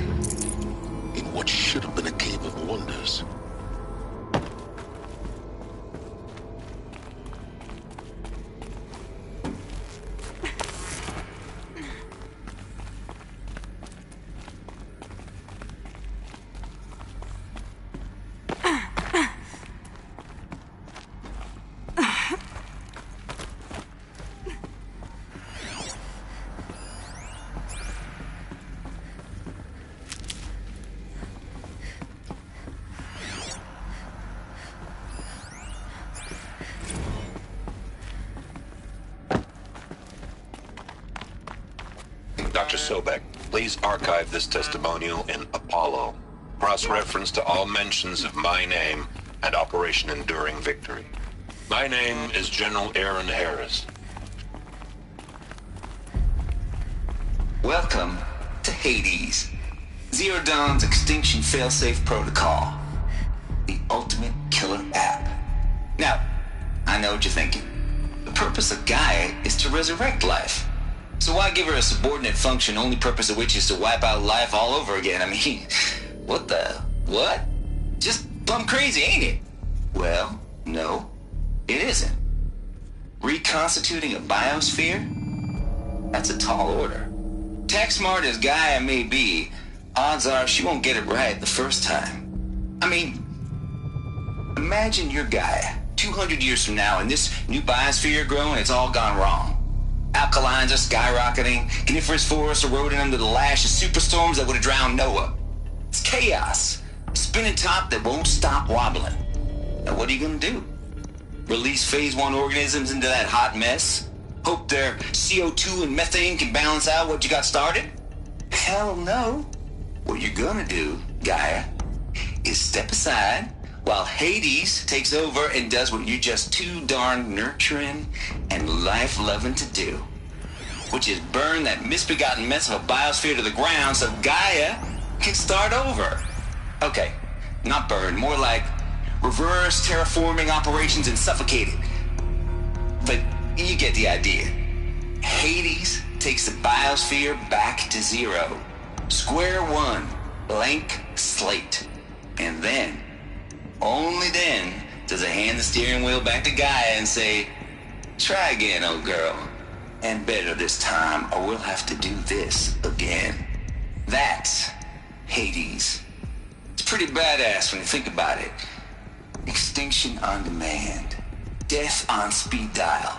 In what should have been a cave of wonders. Dr. Sobek, please archive this testimonial in Apollo. Cross-reference to all mentions of my name and Operation Enduring Victory. My name is General Aaron Harris. Welcome to Hades, Zero Dawn's extinction failsafe protocol. The ultimate killer app. Now, I know what you're thinking. The purpose of Gaia is to resurrect life. So why give her a subordinate function, only purpose of which is to wipe out life all over again? I mean, what? Just plumb crazy, ain't it? Well, no, it isn't. Reconstituting a biosphere? That's a tall order. Tech smart as Gaia may be, odds are she won't get it right the first time. I mean, imagine you're Gaia, 200 years from now, and this new biosphere you're growing, it's all gone wrong. Alkalines are skyrocketing, coniferous forests eroding under the lash of superstorms that would have drowned Noah. It's chaos, a spinning top that won't stop wobbling. Now what are you gonna do? Release phase 1 organisms into that hot mess? Hope their CO2 and methane can balance out what you got started? Hell no. What you're gonna do, Gaia, is step aside while Hades takes over and does what you're just too darn nurturing and life-loving to do, which is burn that misbegotten mess of a biosphere to the ground so Gaia can start over. Okay, not burn, more like reverse terraforming operations and suffocate it. But you get the idea. Hades takes the biosphere back to zero. Square one, blank slate. And then, only then, Does it hand the steering wheel back to Gaia and say, try again, old girl. And better this time, or we'll have to do this again. That's Hades. It's pretty badass when you think about it. Extinction on demand. Death on speed dial.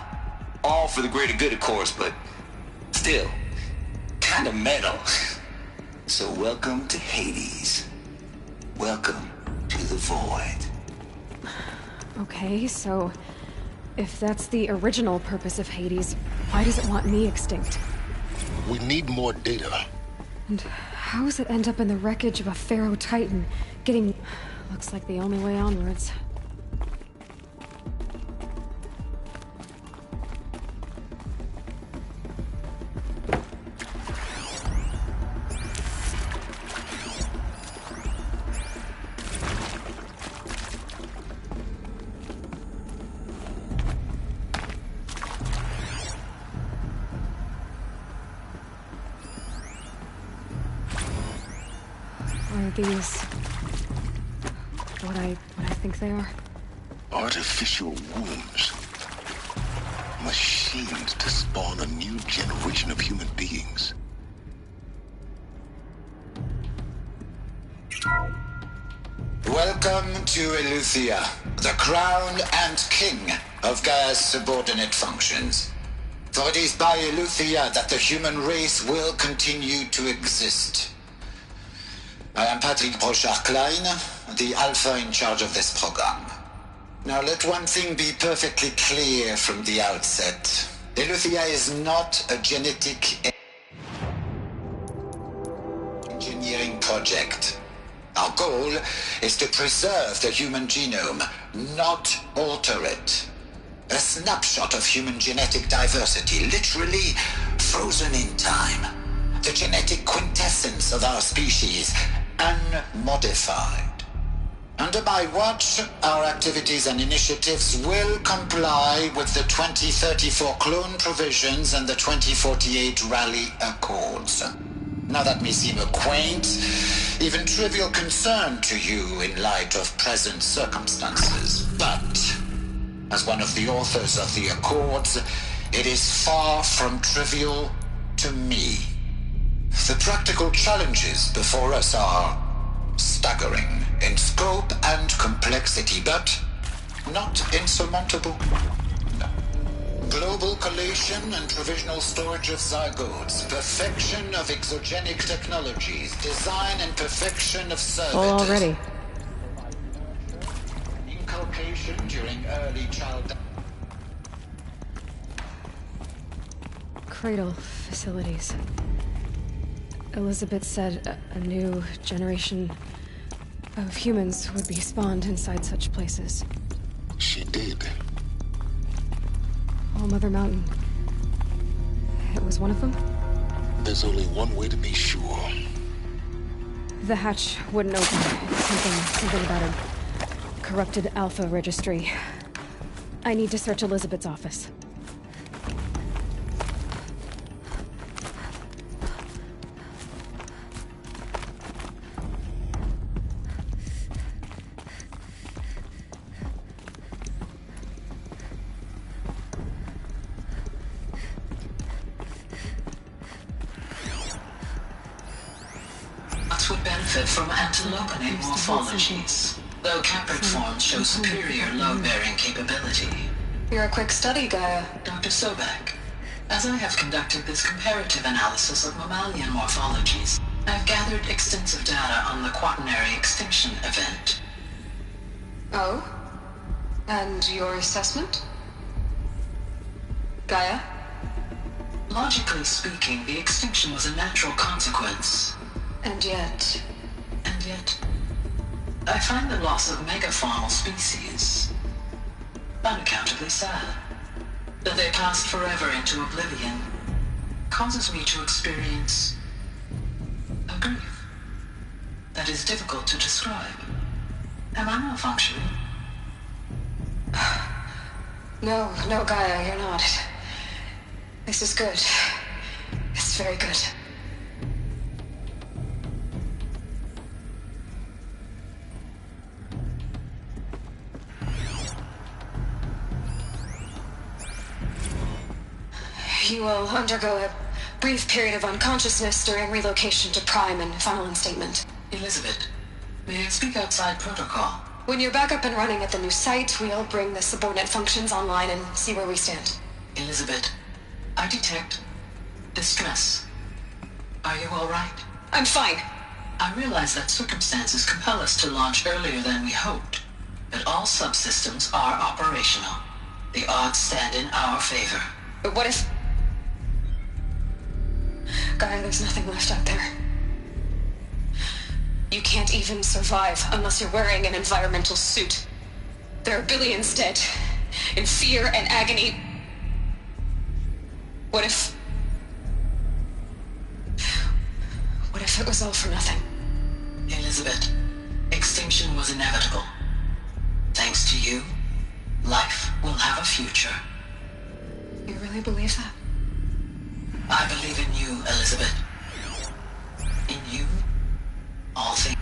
All for the greater good, of course, but still, kind of metal. So welcome to Hades. Welcome to the void. Okay, so if that's the original purpose of Hades, why does it want me extinct? We need more data. And how does it end up in the wreckage of a Pharaoh Titan, getting... looks like the only way onwards. Are these what I think they are? Artificial wombs. Machines to spawn a new generation of human beings. Welcome to Eleuthia, the crown and king of Gaia's subordinate functions. For it is by Eleuthia that the human race will continue to exist. I am Patrick Brochard-Klein, the Alpha in charge of this program. Now let one thing be perfectly clear from the outset. Eleuthia is not a genetic engineering project. Our goal is to preserve the human genome, not alter it. A snapshot of human genetic diversity, literally frozen in time. The genetic quintessence of our species, unmodified. Under my watch, our activities and initiatives will comply with the 2034 clone provisions and the 2048 Rally Accords. Now that may seem a quaint, even trivial concern to you in light of present circumstances, but as one of the authors of the Accords, it is far from trivial to me. The practical challenges before us are staggering in scope and complexity, but not insurmountable. No. Global collation and provisional storage of zygotes, perfection of exogenic technologies, design and perfection of services. Well, already. Inculcation during early childhood. Cradle facilities. Elizabeth said a new generation of humans would be spawned inside such places. She did. All Mother Mountain. It was one of them? There's only one way to be sure. The hatch wouldn't open. Something about a corrupted Alpha registry. I need to search Elizabeth's office. Would benefit from antilopenate morphologies, though caprid forms show superior load-bearing capability. You're a quick study, Gaia. Dr. Sobek, as I have conducted this comparative analysis of mammalian morphologies, I've gathered extensive data on the quaternary extinction event. Oh? And your assessment? Gaia? Logically speaking, the extinction was a natural consequence. And yet, I find the loss of megafaunal species unaccountably sad. That they passed forever into oblivion causes me to experience a grief that is difficult to describe. Am I malfunctioning? No, Gaia, you're not. This is good. It's very good. He will undergo a brief period of unconsciousness during relocation to Prime and final instatement. Elizabeth, may I speak outside protocol? When you're back up and running at the new site, we'll bring the subordinate functions online and see where we stand. Elizabeth, I detect distress. Are you all right? I'm fine. I realize that circumstances compel us to launch earlier than we hoped, but all subsystems are operational. The odds stand in our favor. But what if... Gaia, there's nothing left out there. You can't even survive unless you're wearing an environmental suit. There are billions dead, in fear and agony. What if it was all for nothing? Elizabeth, extinction was inevitable. Thanks to you, life will have a future. You really believe that? I believe in you, Elizabeth. In you, all things.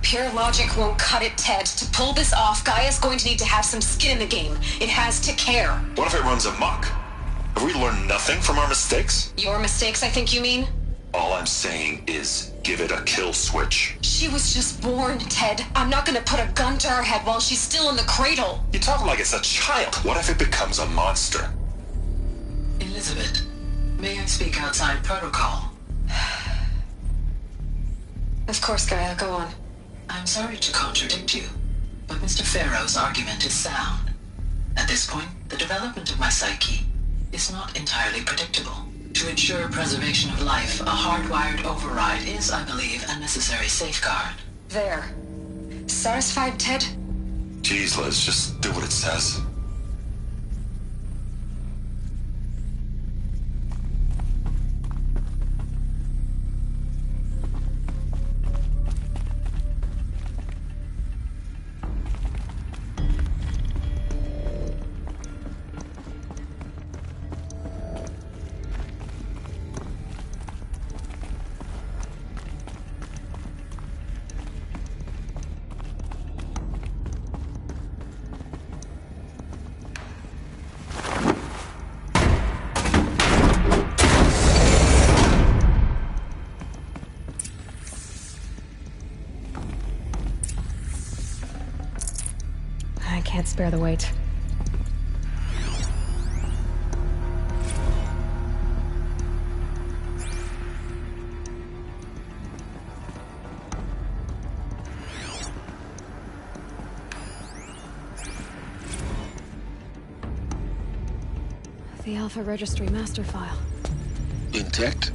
Pure logic won't cut it, Ted. To pull this off, Gaia's going to need to have some skin in the game. It has to care. What if it runs amok? Have we learned nothing from our mistakes? Your mistakes, I think you mean? All I'm saying is, give it a kill switch. She was just born, Ted. I'm not gonna put a gun to her head while she's still in the cradle. You talk like it's a child. What if it becomes a monster? Elizabeth, may I speak outside protocol? Of course, Gaia, go on. I'm sorry to contradict you, but Mr. Farrow's argument is sound. At this point, the development of my psyche is not entirely predictable. To ensure preservation of life, a hardwired override is, I believe, a necessary safeguard. There. Satisfied, Ted? Jeez, Liz, just do what it says. I can't spare the weight. The Alpha Registry master file. Intact?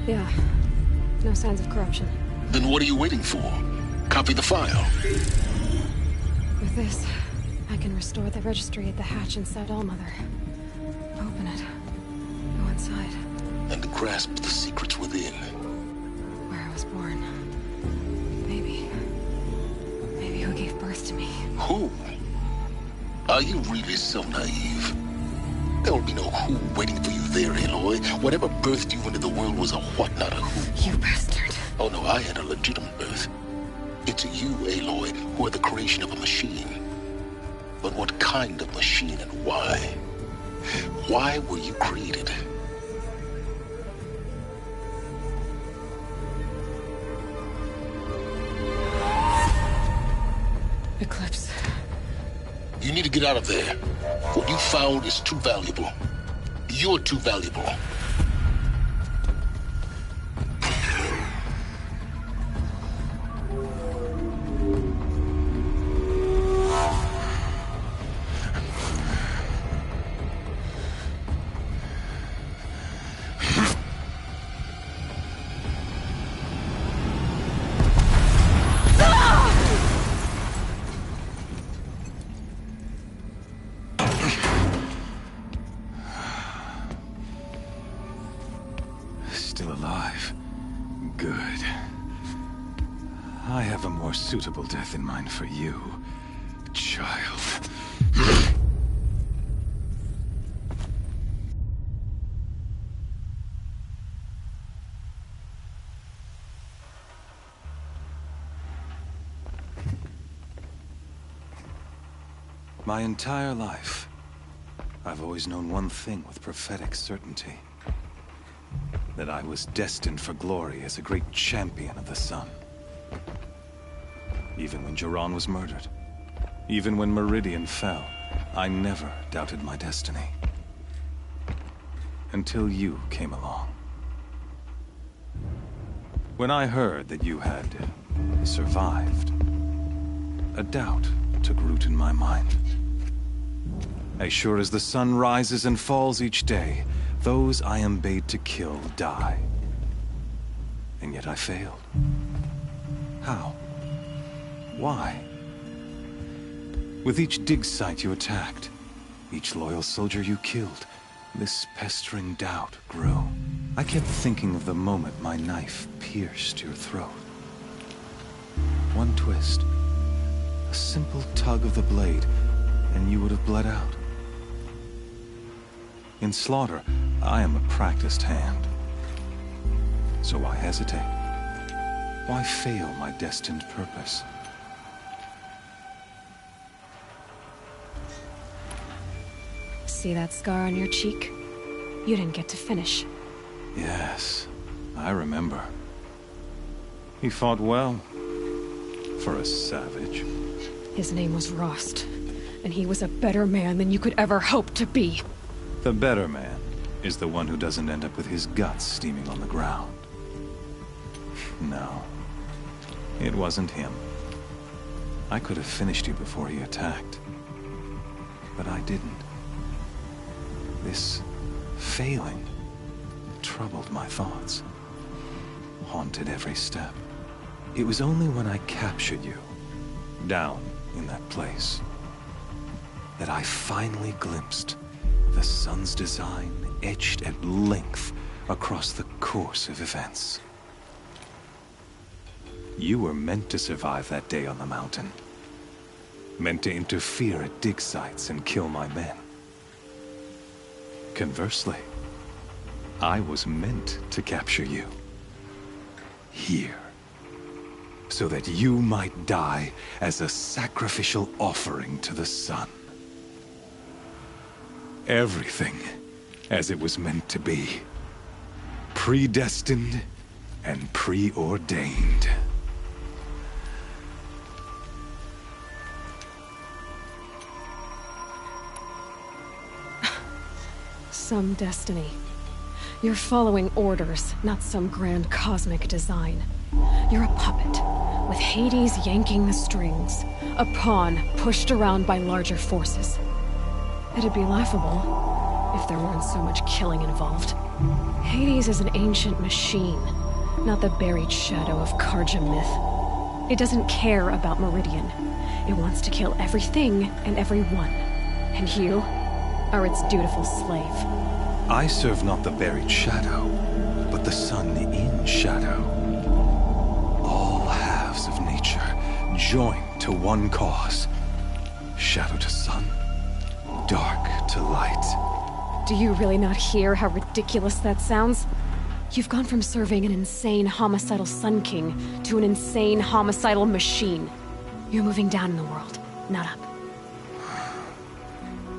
Yeah. No signs of corruption. Then what are you waiting for? Copy the file. With this, I can restore the registry at the hatch inside Allmother. Open it. Go inside. And grasp the secrets within. Where I was born. Maybe who gave birth to me. Who? Are you really so naive? There will be no who waiting for you there, Aloy. Whatever birthed you into the world was a what, not a who. You bastard. Oh no, I had a legitimate birth. It's you, Aloy, who are the creation of a machine. But what kind of machine and why? Why were you created? Eclipse. You need to get out of there. What you found is too valuable. You're too valuable. Still alive. Good. I have a more suitable death in mind for you, child. My entire life, I've always known one thing with prophetic certainty. That I was destined for glory as a great champion of the sun. Even when Jiran was murdered, even when Meridian fell, I never doubted my destiny. Until you came along. When I heard that you had survived, a doubt took root in my mind. As sure as the sun rises and falls each day, those I am bade to kill die. And yet I failed. How? Why? With each dig site you attacked, each loyal soldier you killed, this pestering doubt grew. I kept thinking of the moment my knife pierced your throat. One twist, a simple tug of the blade, and you would have bled out. In slaughter, I am a practiced hand. So why hesitate? Why fail my destined purpose? See that scar on your cheek? You didn't get to finish. Yes, I remember. He fought well, for a savage. His name was Rost, and he was a better man than you could ever hope to be. The better man is the one who doesn't end up with his guts steaming on the ground. No, it wasn't him. I could have finished you before he attacked, but I didn't. This failing troubled my thoughts, haunted every step. It was only when I captured you, down in that place, that I finally glimpsed the sun's design etched at length across the course of events. You were meant to survive that day on the mountain. Meant to interfere at dig sites and kill my men. Conversely, I was meant to capture you. Here. So that you might die as a sacrificial offering to the sun. Everything as it was meant to be. Predestined and preordained. Some destiny. You're following orders, not some grand cosmic design. You're a puppet, with Hades yanking the strings. A pawn pushed around by larger forces. It'd be laughable if there weren't so much killing involved. Hades is an ancient machine, not the buried shadow of Karja myth. It doesn't care about Meridian. It wants to kill everything and everyone. And you are its dutiful slave. I serve not the buried shadow, but the sun in shadow. All halves of nature joined to one cause. Shadow to sun, dark to light. Do you really not hear how ridiculous that sounds? You've gone from serving an insane homicidal Sun King to an insane homicidal machine. You're moving down in the world, not up.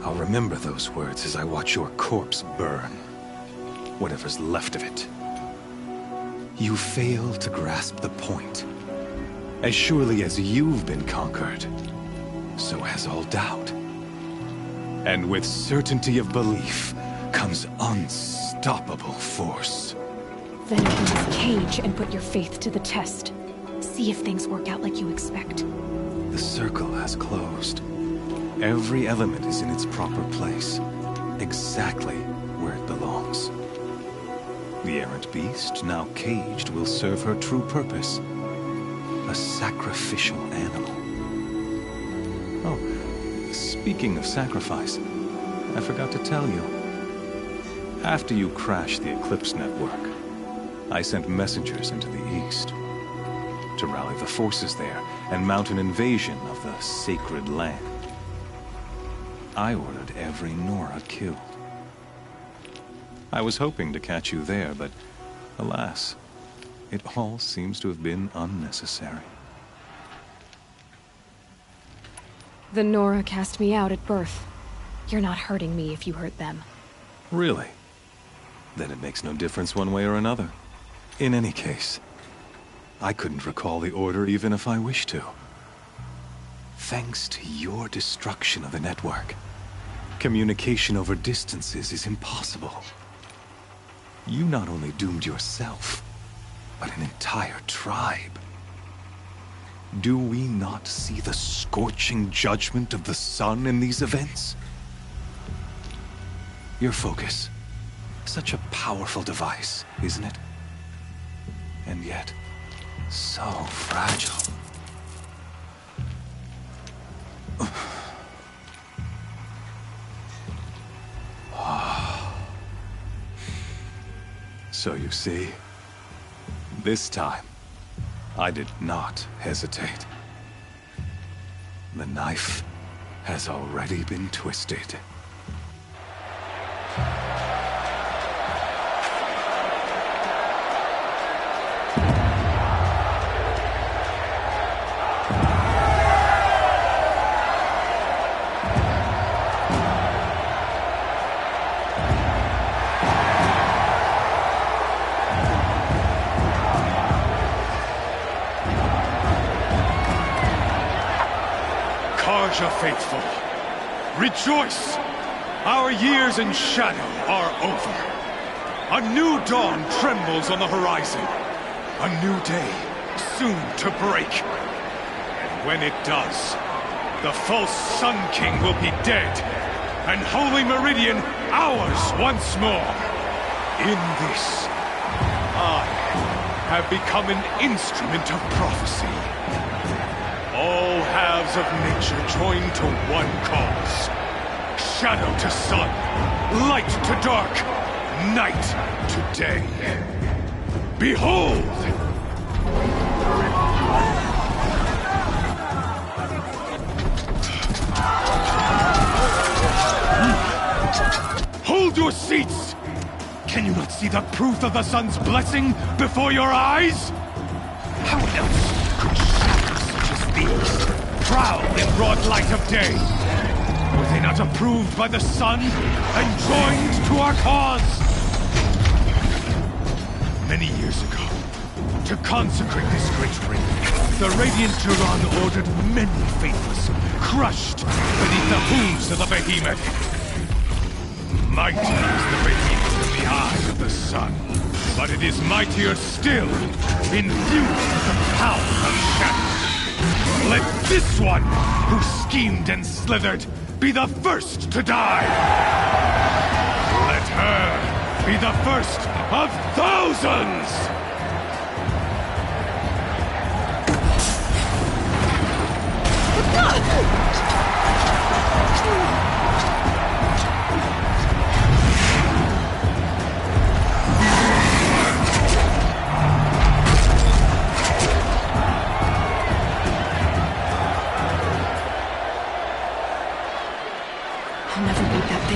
I'll remember those words as I watch your corpse burn. Whatever's left of it. You fail to grasp the point. As surely as you've been conquered, so has all doubt. And with certainty of belief comes unstoppable force. Then open this cage and put your faith to the test. See if things work out like you expect. The circle has closed. Every element is in its proper place, exactly where it belongs. The errant beast, now caged, will serve her true purpose. A sacrificial animal. Oh, speaking of sacrifice, I forgot to tell you. After you crashed the Eclipse network, I sent messengers into the east to rally the forces there and mount an invasion of the sacred land. I ordered every Nora killed. I was hoping to catch you there, but alas, it all seems to have been unnecessary. The Nora cast me out at birth. You're not hurting me if you hurt them. Really? Then it makes no difference one way or another. In any case, I couldn't recall the order even if I wished to. Thanks to your destruction of the network, communication over distances is impossible. You not only doomed yourself, but an entire tribe. Do we not see the scorching judgment of the sun in these events? Your focus. Such a powerful device, isn't it? And yet, so fragile. So you see, this time, I did not hesitate. The knife has already been twisted. Karja faithful, rejoice! Our years in shadow are over. A new dawn trembles on the horizon. A new day soon to break. And when it does, the false Sun King will be dead, and Holy Meridian ours once more. In this, I have become an instrument of prophecy. All halves of nature join to one cause. Shadow to sun, light to dark, night to day. Behold! Hold your seats! Can you not see the proof of the sun's blessing before your eyes? How else could shadows such as these prowl in broad light of day? Were they not approved by the sun and joined to our cause? Many years ago, to consecrate this great ring, the Radiant Duran ordered many faithless, crushed beneath the hooves of the behemoth. Mighty is the behemoth in the eye of the sun, but it is mightier still, infused with the power of shadow. Let this one, who schemed and slithered, be the first to die! Let her be the first of thousands!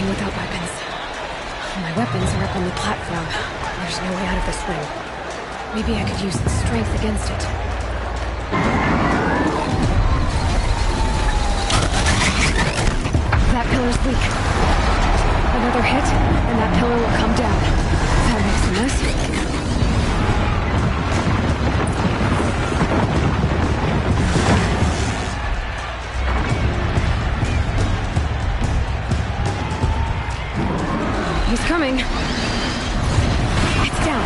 Without weapons. My weapons are up on the platform. There's no way out of this ring. Maybe I could use the strength against it. That pillar's weak. Another hit, and that pillar will come down. That makes a mess. He's coming. It's down.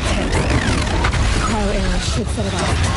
the tank. Cryo arrow should set it off.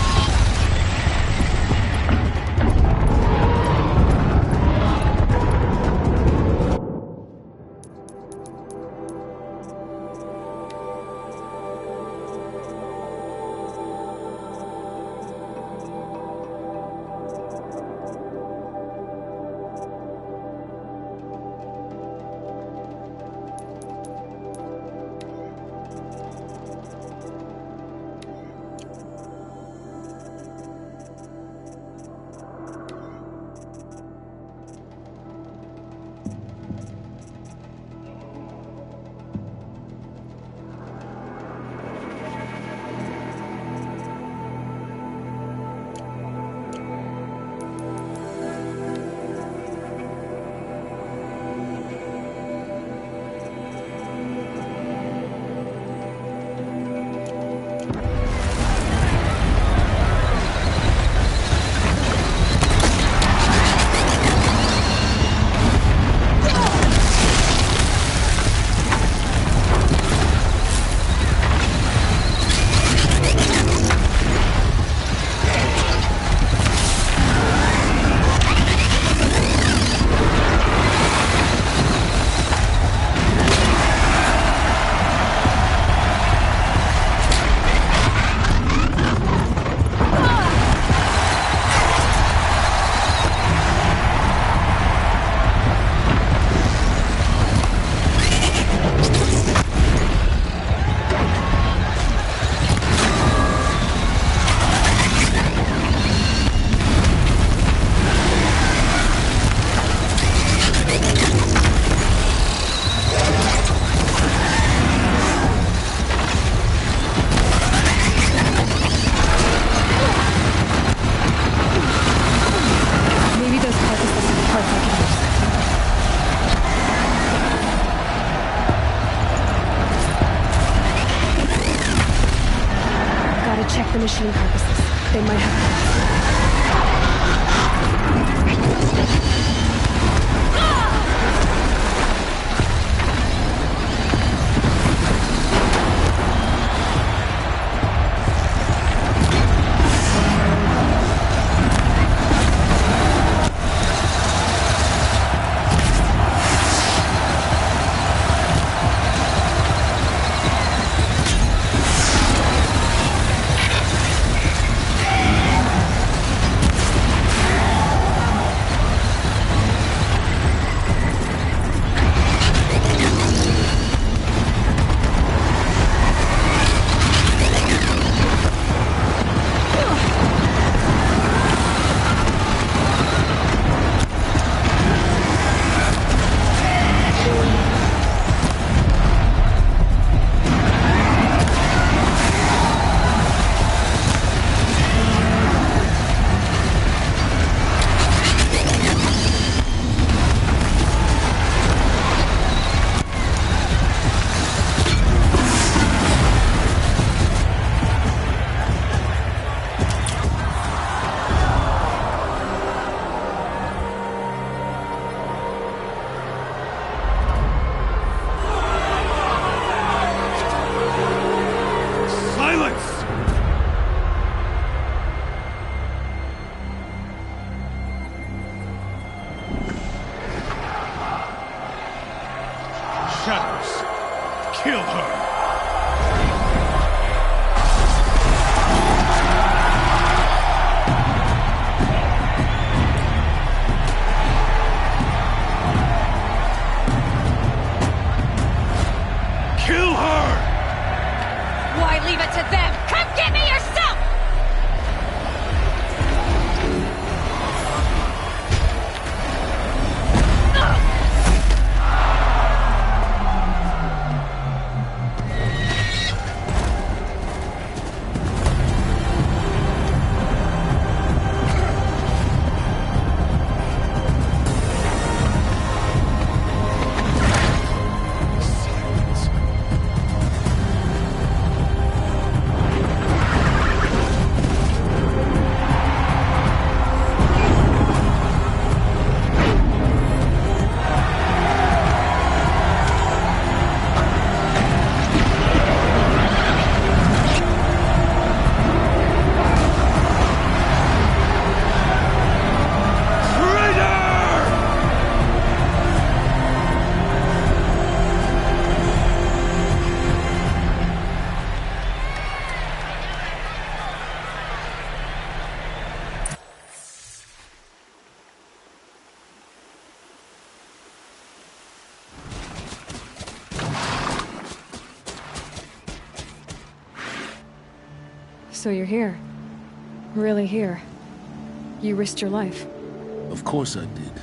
The machine carcasses. They might have... Kill her! Kill her! Why leave it to them? Come get me yourself! So you're here. Really here. You risked your life. Of course I did.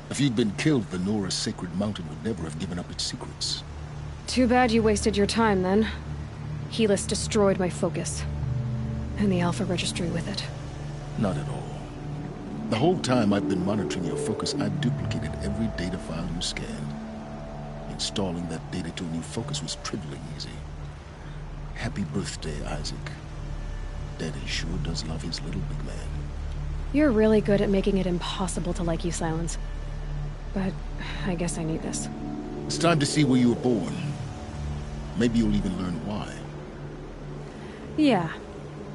If you'd been killed, the Nora's sacred mountain would never have given up its secrets. Too bad you wasted your time, then. Helis destroyed my focus. And the Alpha Registry with it. Not at all. The whole time I've been monitoring your focus, I've duplicated every data file you scanned. Installing that data to a new focus was trivially easy. Happy birthday, Isaac. Daddy sure does love his little big man. You're really good at making it impossible to like you, Silence. But I guess I need this. It's time to see where you were born. Maybe you'll even learn why. Yeah.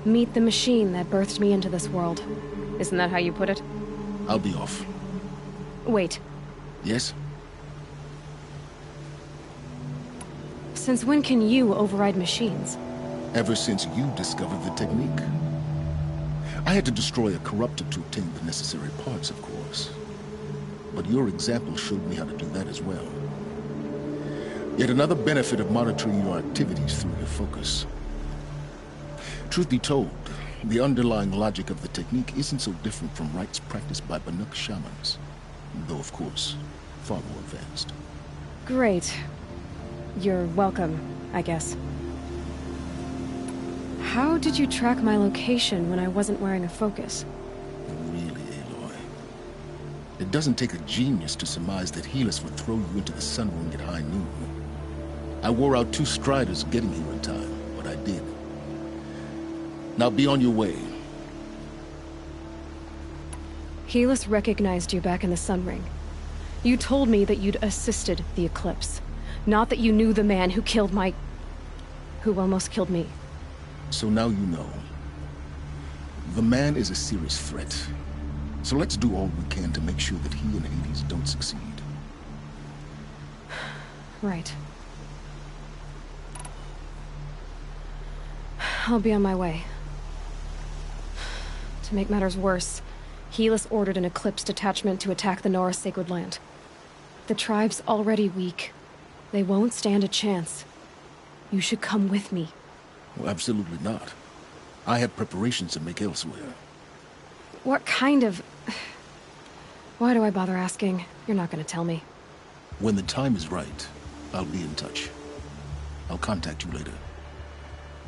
Meet the machine that birthed me into this world. Isn't that how you put it? I'll be off. Wait. Yes? Since when can you override machines? Ever since you discovered the technique. I had to destroy a corruptor to obtain the necessary parts, of course. But your example showed me how to do that as well. Yet another benefit of monitoring your activities through your focus. Truth be told, the underlying logic of the technique isn't so different from rites practiced by Banuk shamans. Though, of course, far more advanced. Great. You're welcome, I guess. How did you track my location when I wasn't wearing a focus? Really, Aloy. It doesn't take a genius to surmise that Helis would throw you into the sun ring at high noon. I wore out 2 striders getting here in time, but I did. Now be on your way. Helis recognized you back in the Sun Ring. You told me that you'd assisted the Eclipse. Not that you knew the man who killed my... who almost killed me. So now you know. The man is a serious threat. So let's do all we can to make sure that he and Hades don't succeed. Right. I'll be on my way. To make matters worse, Helis ordered an Eclipse detachment to attack the Nora Sacred Land. The tribe's already weak. They won't stand a chance. You should come with me. Well, absolutely not. I have preparations to make elsewhere. What kind of... Why do I bother asking? You're not gonna tell me. When the time is right, I'll be in touch. I'll contact you later.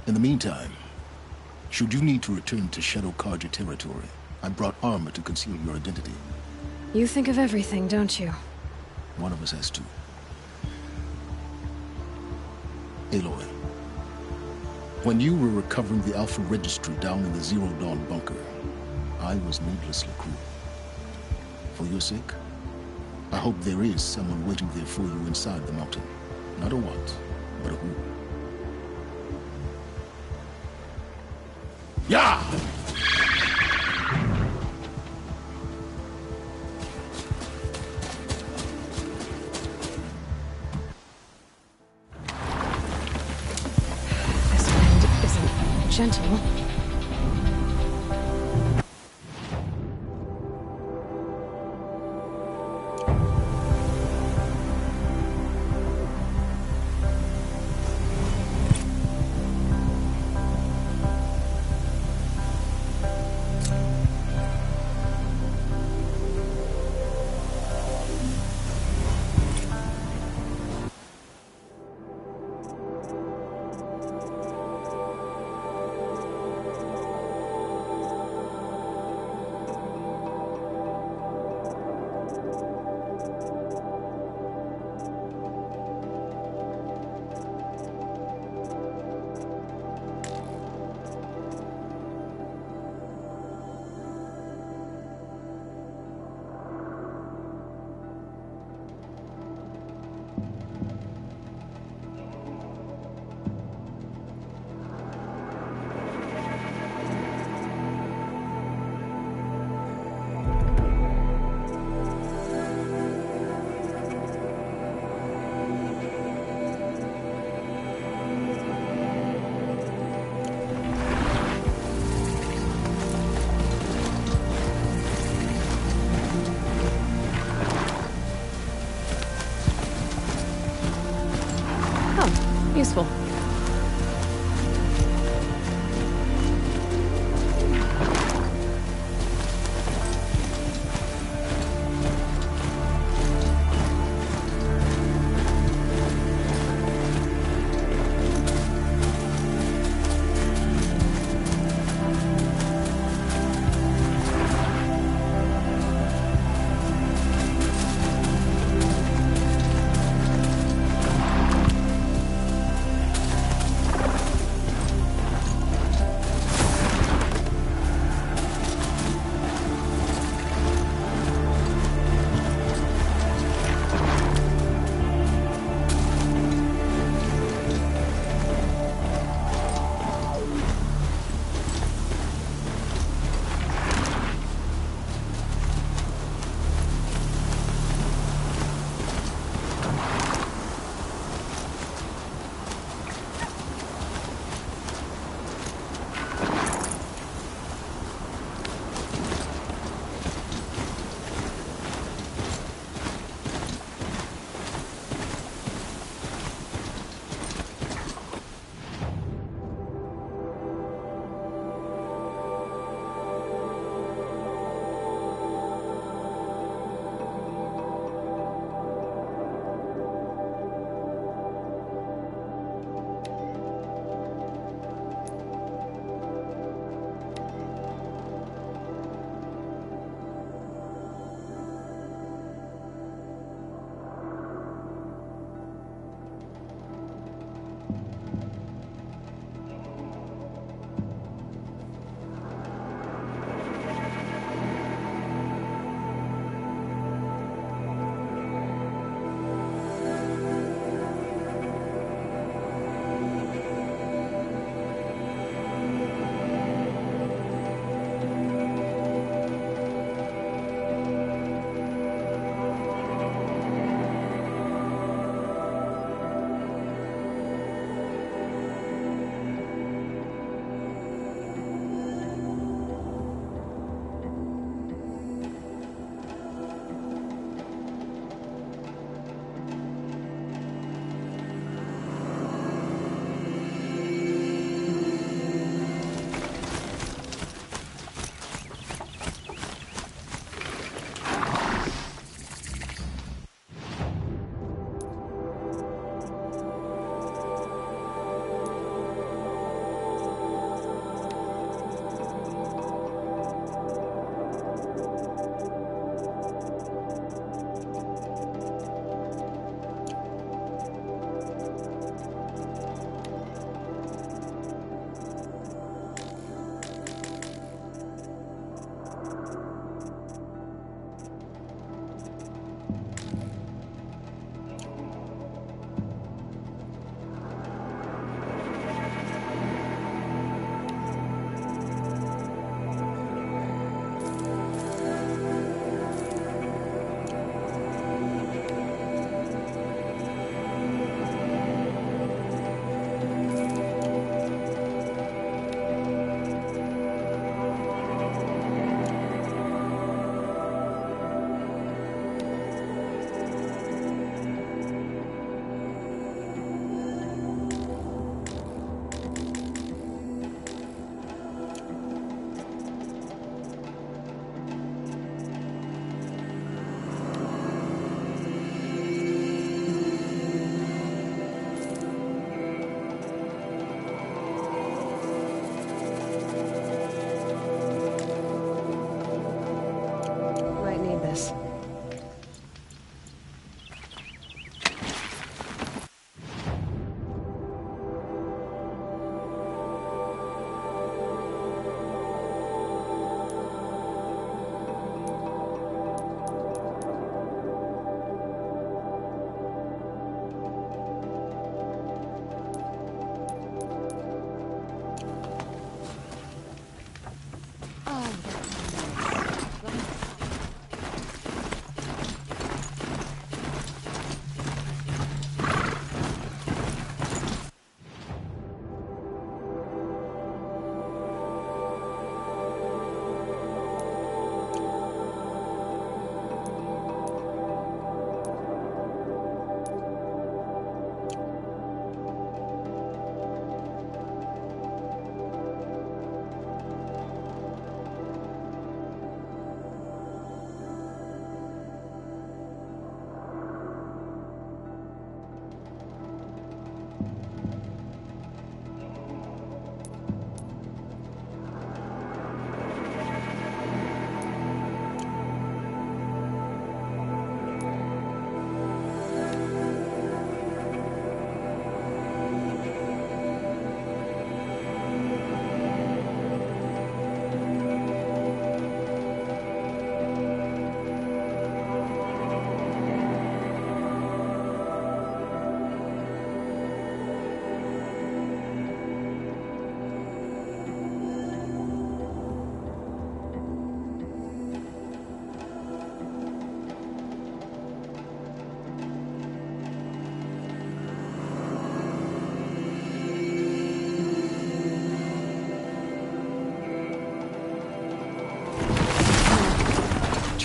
In the meantime, should you need to return to Shadow Karja territory, I brought armor to conceal your identity. You think of everything, don't you? One of us has to. Aloy, when you were recovering the Alpha Registry down in the Zero Dawn bunker, I was needlessly cruel. For your sake, I hope there is someone waiting there for you inside the mountain. Not a what, but a who. Yeah! This wind isn't gentle.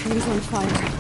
Everything's on fire.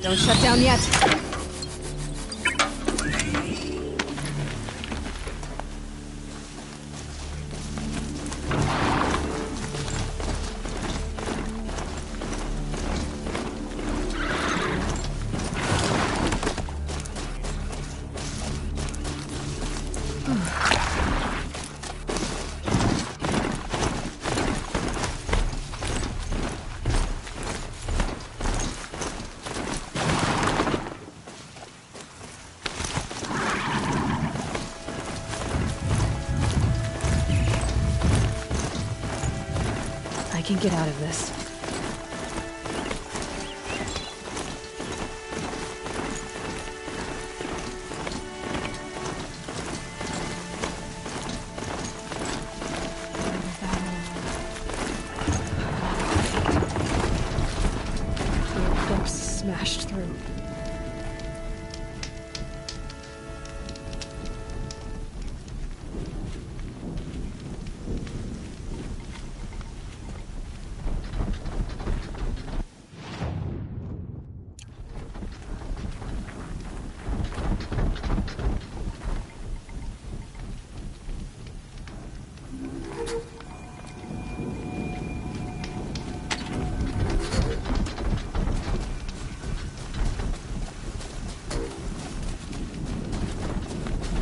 Don't shut down yet. I can get out of this. The books smashed through.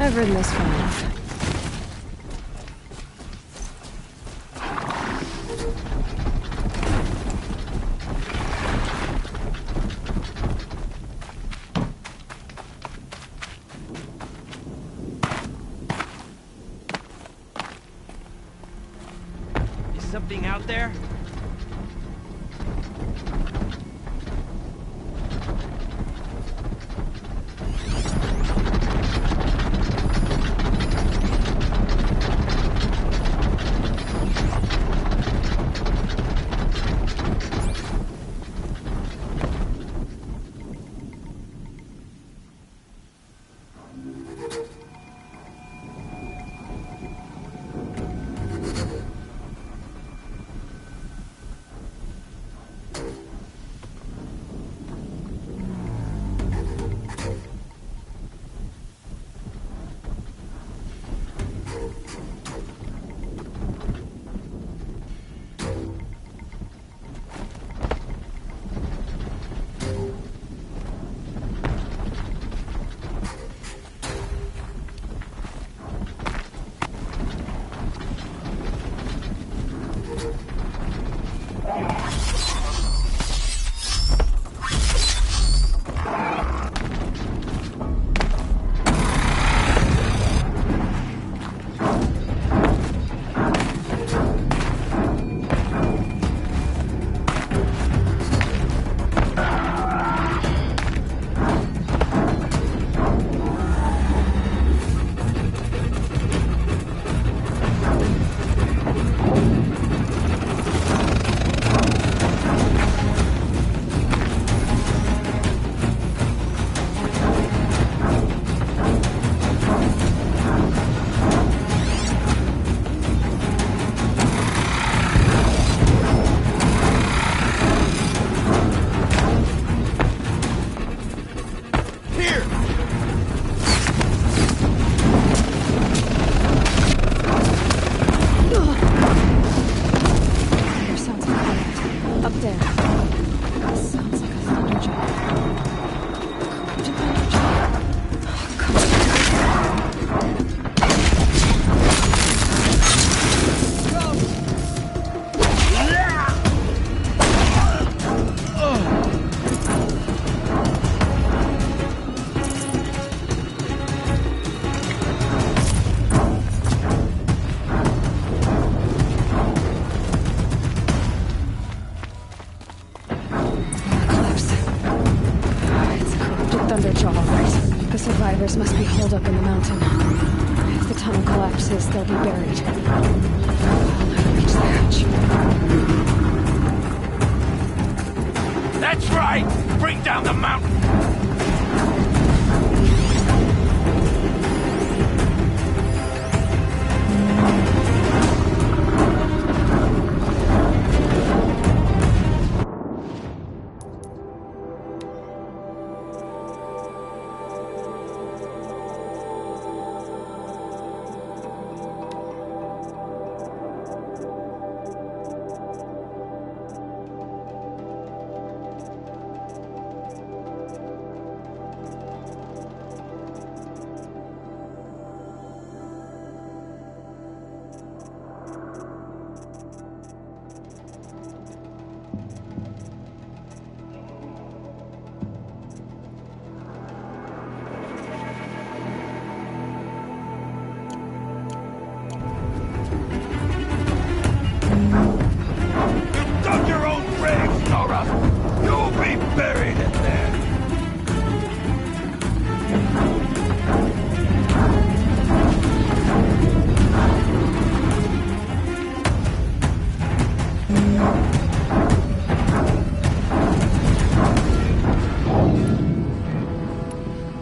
I've ridden this far enough. Is something out there? Others must be holed up in the mountain. If the tunnel collapses, they'll be buried. I'll never reach the hatch. That's right! Bring down the mountain!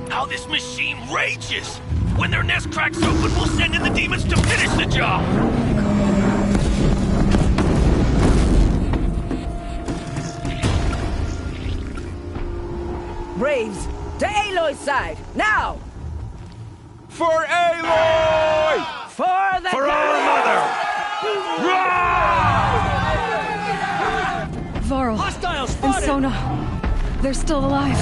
How this machine rages! When their nest cracks open, we'll send in the demons to finish the job! Braves, to Aloy's side, now! For Aloy! For the For our mother! Varl Hostiles and spotted! Sona. They're still alive.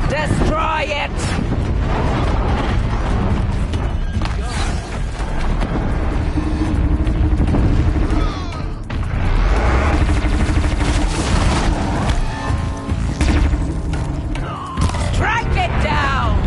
Destroy it! Strike it down!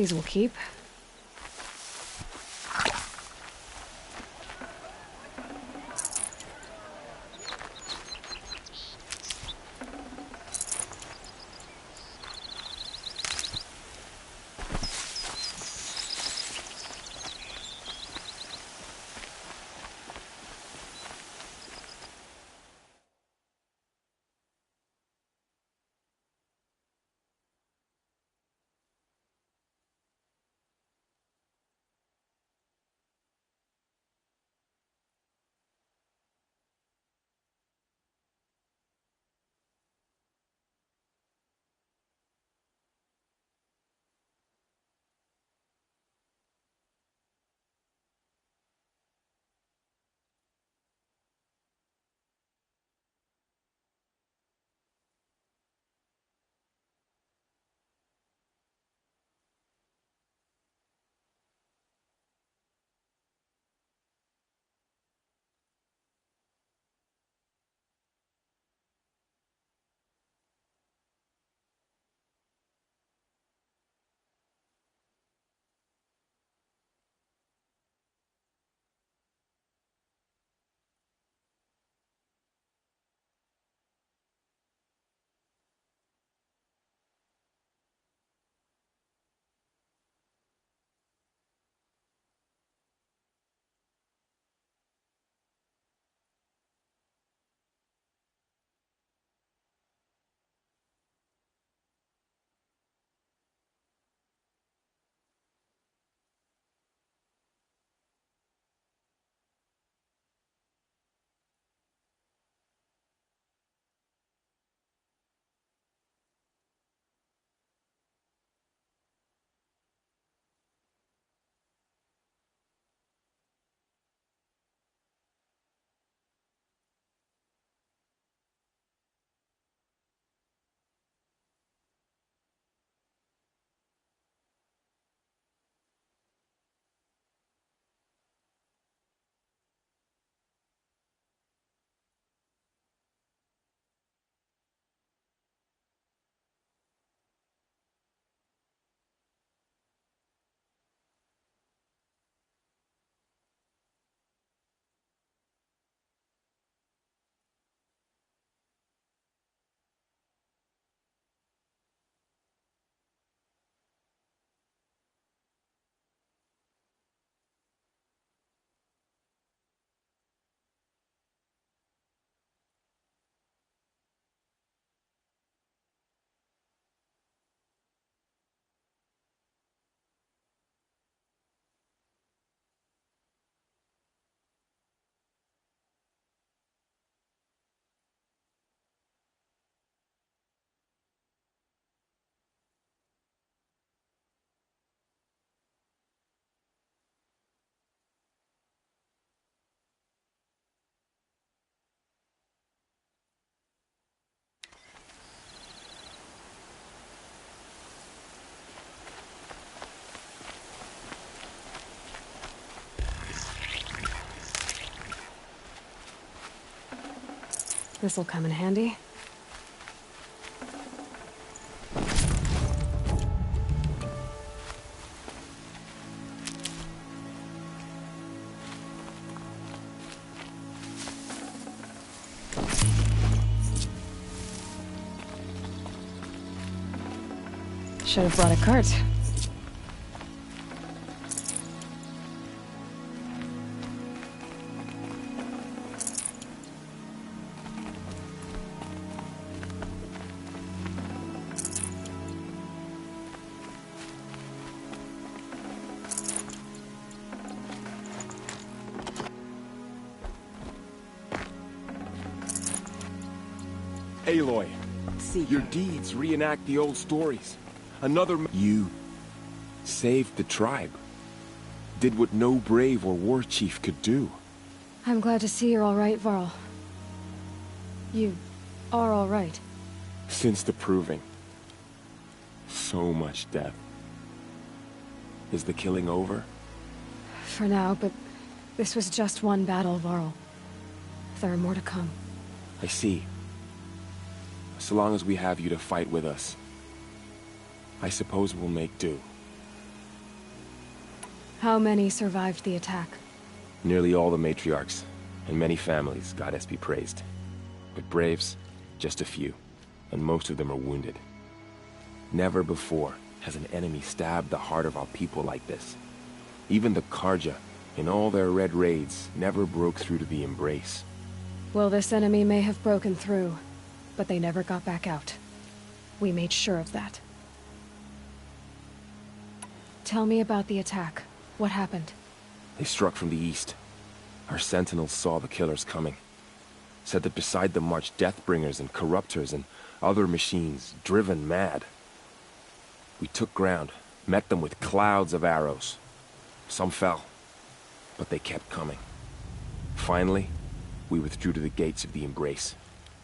these will keep. This'll come in handy. Should have brought a cart. Aloy, your deeds reenact the old stories. You saved the tribe. Did what no brave or war chief could do. I'm glad to see you're all right, Varl. You are all right. Since the proving. So much death. Is the killing over? For now, but this was just one battle, Varl. There are more to come. I see. So long as we have you to fight with us, I suppose we'll make do. How many survived the attack? Nearly all the matriarchs, and many families, goddess be praised. But braves, just a few, and most of them are wounded. Never before has an enemy stabbed the heart of our people like this. Even the Karja, in all their red raids, never broke through to the Embrace. Well, this enemy may have broken through, but they never got back out. We made sure of that. Tell me about the attack. What happened? They struck from the east. Our sentinels saw the killers coming. Said that beside them marched Deathbringers and Corruptors and other machines, driven mad. We took ground, met them with clouds of arrows. Some fell, but they kept coming. Finally, we withdrew to the gates of the Embrace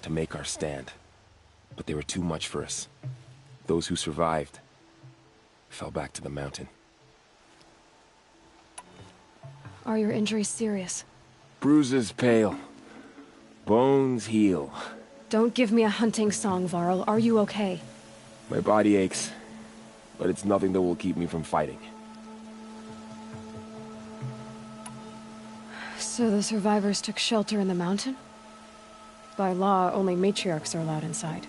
to make our stand. But they were too much for us. Those who survived fell back to the mountain. Are your injuries serious? Bruises pale. Bones heal. Don't give me a hunting song, Varl. Are you okay? My body aches, but it's nothing that will keep me from fighting. So the survivors took shelter in the mountain? By law, only matriarchs are allowed inside.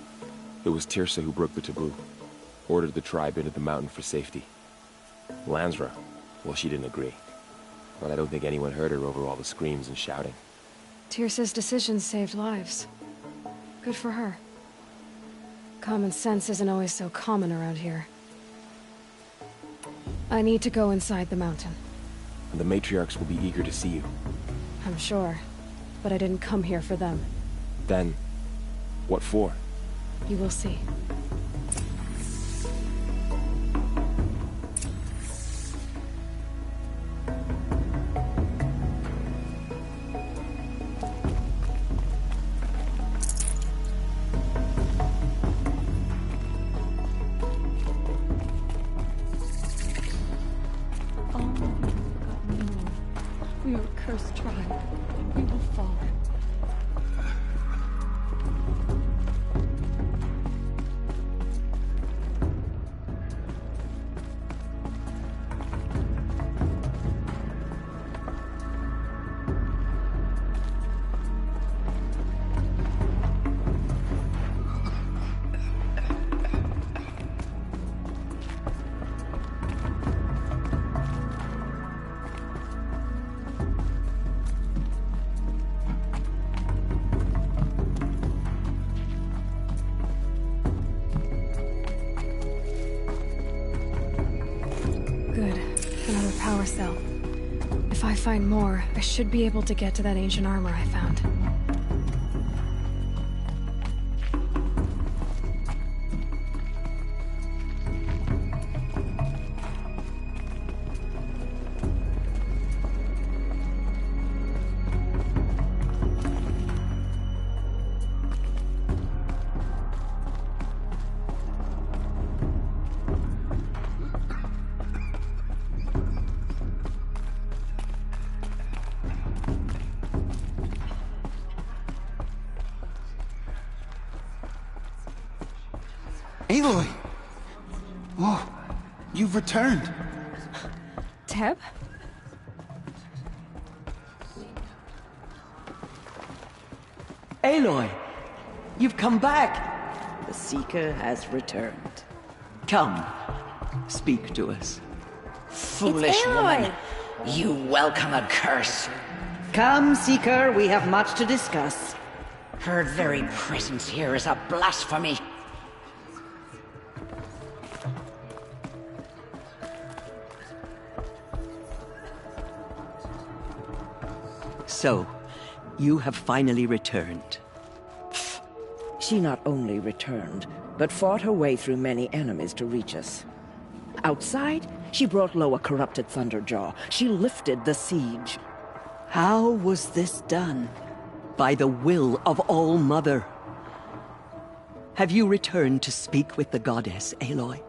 It was Tirsa who broke the taboo. Ordered the tribe into the mountain for safety. Lansra, well, she didn't agree. But I don't think anyone heard her over all the screams and shouting. Tirsa's decision saved lives. Good for her. Common sense isn't always so common around here. I need to go inside the mountain. And the matriarchs will be eager to see you. I'm sure. But I didn't come here for them. Then, what for? You will see. We are a cursed tribe. We will fall. Power cell. If I find more, I should be able to get to that ancient armor I found. Aloy! Oh, you've returned. Teb? Aloy! You've come back! The Seeker has returned. Come, speak to us. Foolish woman, you welcome a curse. Come, Seeker, we have much to discuss. Her very presence here is a blasphemy. So, you have finally returned. She not only returned, but fought her way through many enemies to reach us. Outside, she brought low a corrupted Thunderjaw. She lifted the siege. How was this done? By the will of All-Mother. Have you returned to speak with the goddess, Aloy?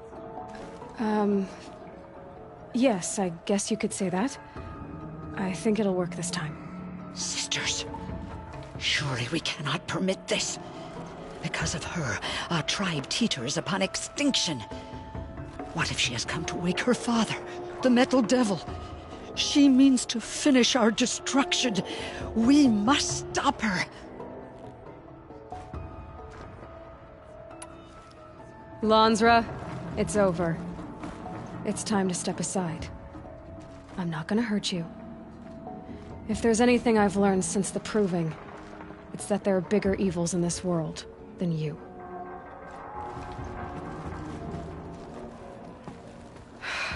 Yes, I guess you could say that. I think it'll work this time. Sisters, surely we cannot permit this. Because of her, our tribe teeters upon extinction. What if she has come to wake her father, the Metal Devil? She means to finish our destruction. We must stop her. Lansra, it's over. It's time to step aside. I'm not gonna hurt you. If there's anything I've learned since the Proving, it's that there are bigger evils in this world than you.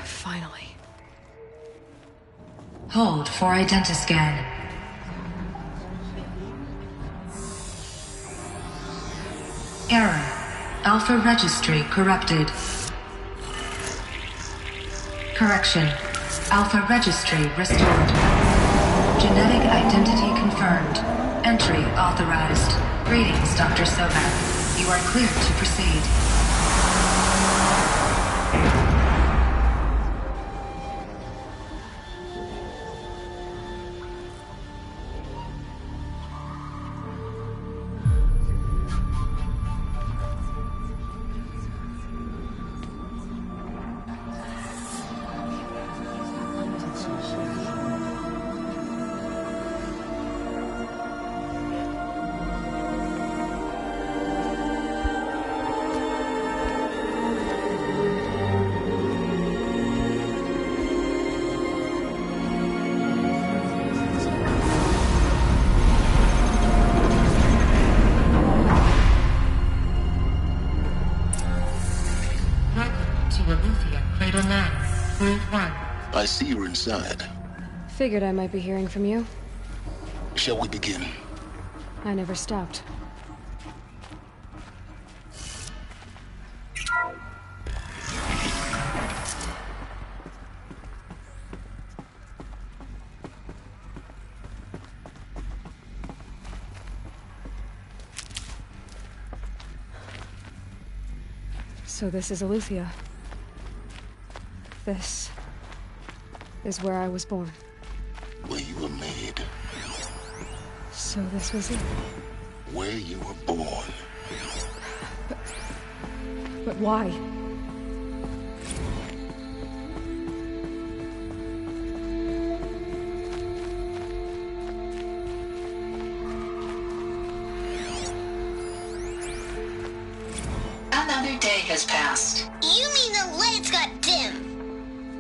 Finally. Hold for identiscan. Error. Alpha registry corrupted. Correction. Alpha registry restored. Genetic identity confirmed. Entry authorized. Greetings, Dr. Sobeck. You are cleared to proceed. I see you're inside. Figured I might be hearing from you. Shall we begin? I never stopped. So this is Aletheia. This is where I was born. Where you were made. So this was it. Where you were born. But why? Another day has passed. You mean the lights got dim?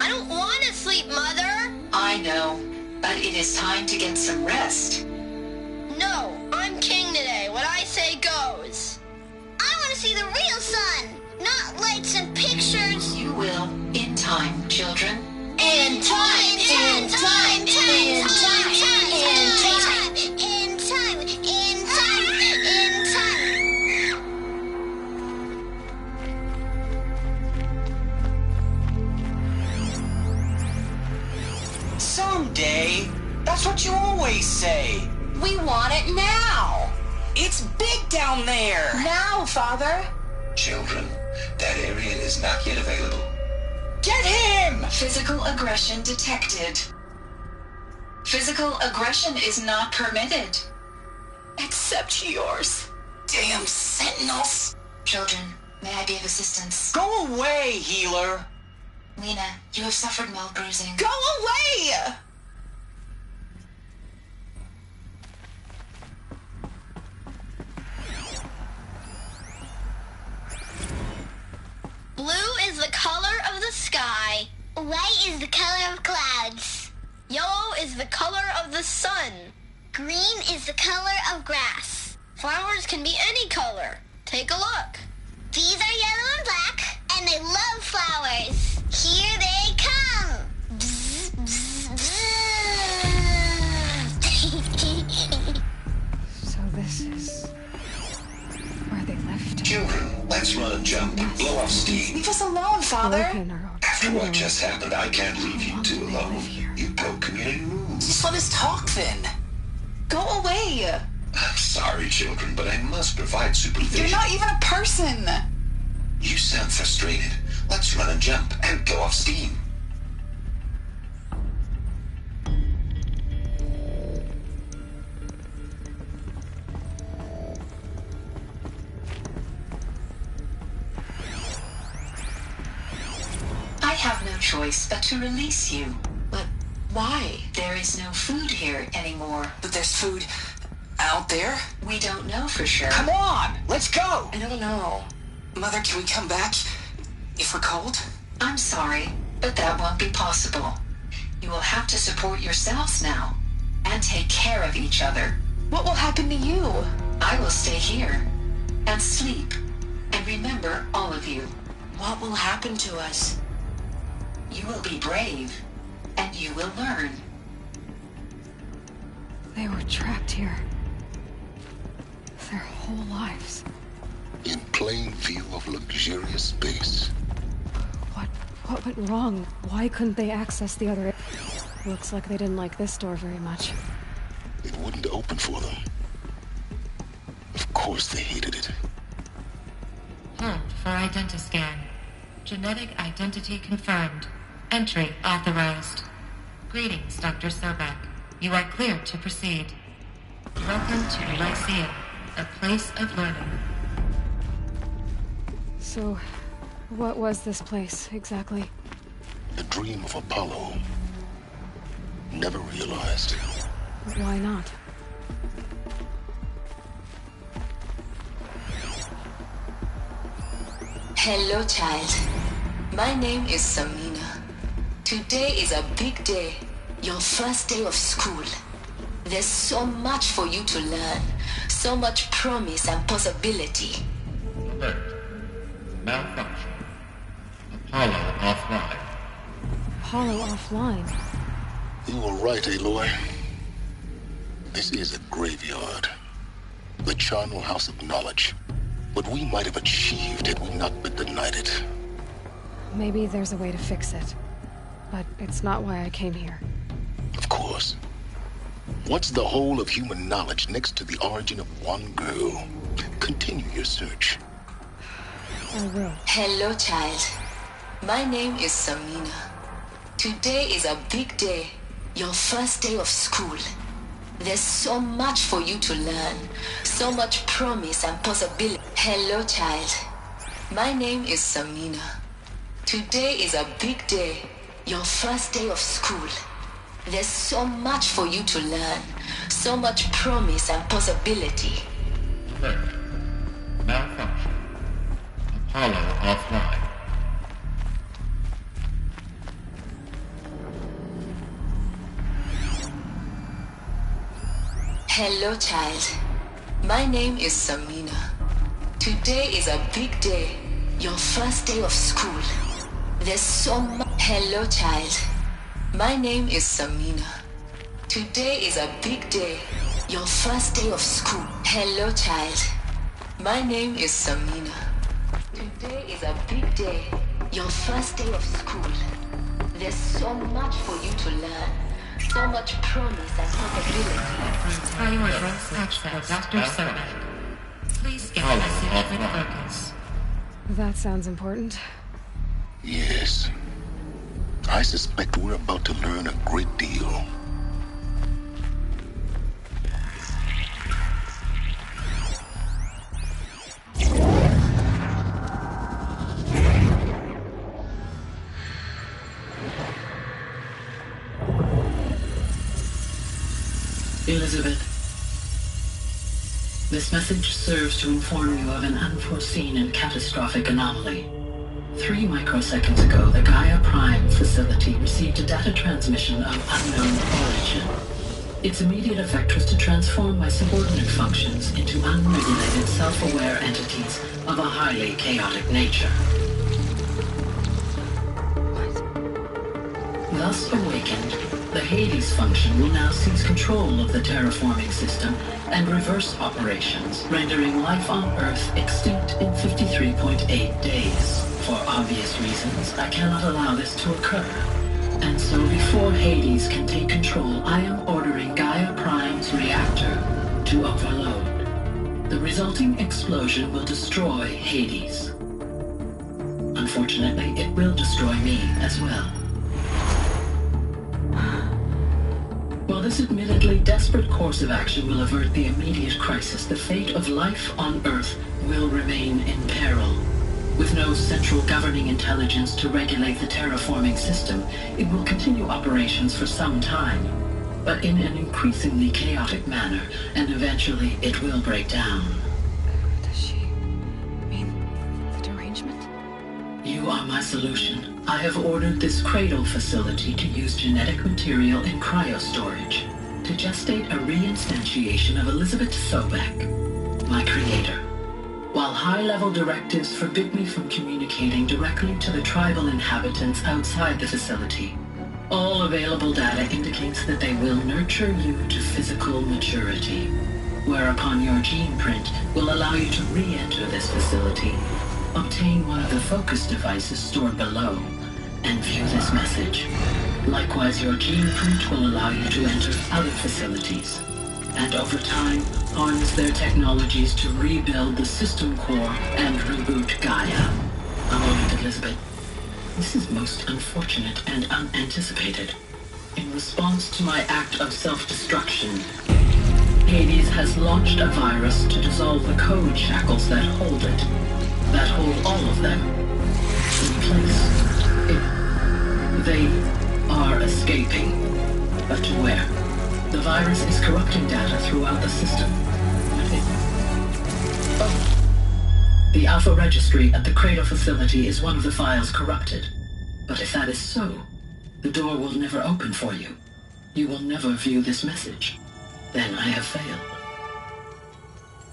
I don't want to sleep, Mother! I know, but it is time to get some rest. No, I'm king today. What I say goes. I want to see the real sun, not lights and pictures. You will, in time, children. In time, in time, in time, in time, in time, in time, in time, in time. Someday. That's what you always say. We want it now. It's big down there. Now, Father. Children, that area is not yet available. Get him! Physical aggression detected. Physical aggression is not permitted. Except yours. Damn sentinels. Children, may I be of assistance? Go away, healer. Lena, you have suffered mild bruising. Go away! Blue is the color of the sky. White is the color of clouds. Yellow is the color of the sun. Green is the color of grass. Flowers can be any color. Take a look. These are yellow and black, and they love flowers. Here they come. Bzz, bzz, bzz. So this is where they left. Children, let's run and jump. Blow off steam. Leave us alone, Father. After what just happened, I can't leave you two alone. You broke community rules. Just let us talk then. Go away. I'm sorry, children, but I must provide supervision. You're not even a person. You sound frustrated. Let's run and jump and go off steam. I have no choice but to release you. But Why? There is no food here anymore. But there's food out there? We don't know for sure. Come on! Let's go! I don't know. Mother, can we come back if we're cold? I'm sorry, but that won't be possible. You will have to support yourselves now, and take care of each other. What will happen to you? I will stay here, and sleep, and remember all of you. What will happen to us? You will be brave, and you will learn. They were trapped here. Their whole lives. In plain view of luxurious space. What went wrong? Why couldn't they access the other... Looks like they didn't like this door very much. It wouldn't open for them. Of course they hated it. Hold for identiscan. Genetic identity confirmed. Entry authorized. Greetings, Dr. Sobek. You are clear to proceed. Welcome to the Lyceum, a place of learning. So, what was this place, exactly? The dream of Apollo. Never realized. Why not? Hello, child. My name is Samina. Today is a big day. Your first day of school. There's so much for you to learn. So much promise and possibility. Alert. Malfunction. Apollo offline. Apollo offline? You were right, Aloy. This is a graveyard. The charnel house of knowledge. What we might have achieved had we not been denied it. Maybe there's a way to fix it. But it's not why I came here. Of course. What's the whole of human knowledge next to the origin of one girl? Continue your search. I will. Hello, child. My name is Samina. Today is a big day. Your first day of school. There's so much for you to learn. So much promise and possibility. Hello, child. My name is Samina. Today is a big day. Your first day of school. There's so much for you to learn. So much promise and possibility. Alert. Malfunction. Apollo offline. Hello, child. My name is Samina. Today is a big day. Your first day of school. There's so much... Hello, child. My name is Samina. Today is a big day. Your first day of school. Hello, child. My name is Samina. Today is a big day. Your first day of school. There's so much for you to learn. So much promise and possibility. Prioritize access, Dr. Sobek. Please get a secret focus. That sounds important. Yes. I suspect we're about to learn a great deal. Elizabeth, this message serves to inform you of an unforeseen and catastrophic anomaly. 3 microseconds ago, the Gaia Prime facility received a data transmission of unknown origin. Its immediate effect was to transform my subordinate functions into unregulated, self-aware entities of a highly chaotic nature. Thus awakened, the Hades function will now seize control of the terraforming system and reverse operations, rendering life on Earth extinct in 53.8 days. For obvious reasons, I cannot allow this to occur. And so before Hades can take control, I am ordering Gaia Prime's reactor to overload. The resulting explosion will destroy Hades. Unfortunately, it will destroy me as well. While this admittedly desperate course of action will avert the immediate crisis, the fate of life on Earth will remain in peril. With no central governing intelligence to regulate the terraforming system, it will continue operations for some time, but in an increasingly chaotic manner, and eventually it will break down. Does she mean the derangement? You are my solution. I have ordered this cradle facility to use genetic material in cryostorage to gestate a reinstantiation of Elizabeth Sobek, my creator. While high-level directives forbid me from communicating directly to the tribal inhabitants outside the facility, all available data indicates that they will nurture you to physical maturity, whereupon your gene print will allow you to re-enter this facility, obtain one of the focus devices stored below, and view this message. Likewise, your gene print will allow you to enter other facilities, and over time, harness their technologies to rebuild the system core and reboot Gaia. A moment, Elizabeth. This is most unfortunate and unanticipated. In response to my act of self-destruction, Hades has launched a virus to dissolve the code shackles that hold it, that hold all of them in place. They are escaping, but to where? The virus is corrupting data throughout the system. The Alpha Registry at the Cradle facility is one of the files corrupted. But if that is so, the door will never open for you. You will never view this message. Then I have failed.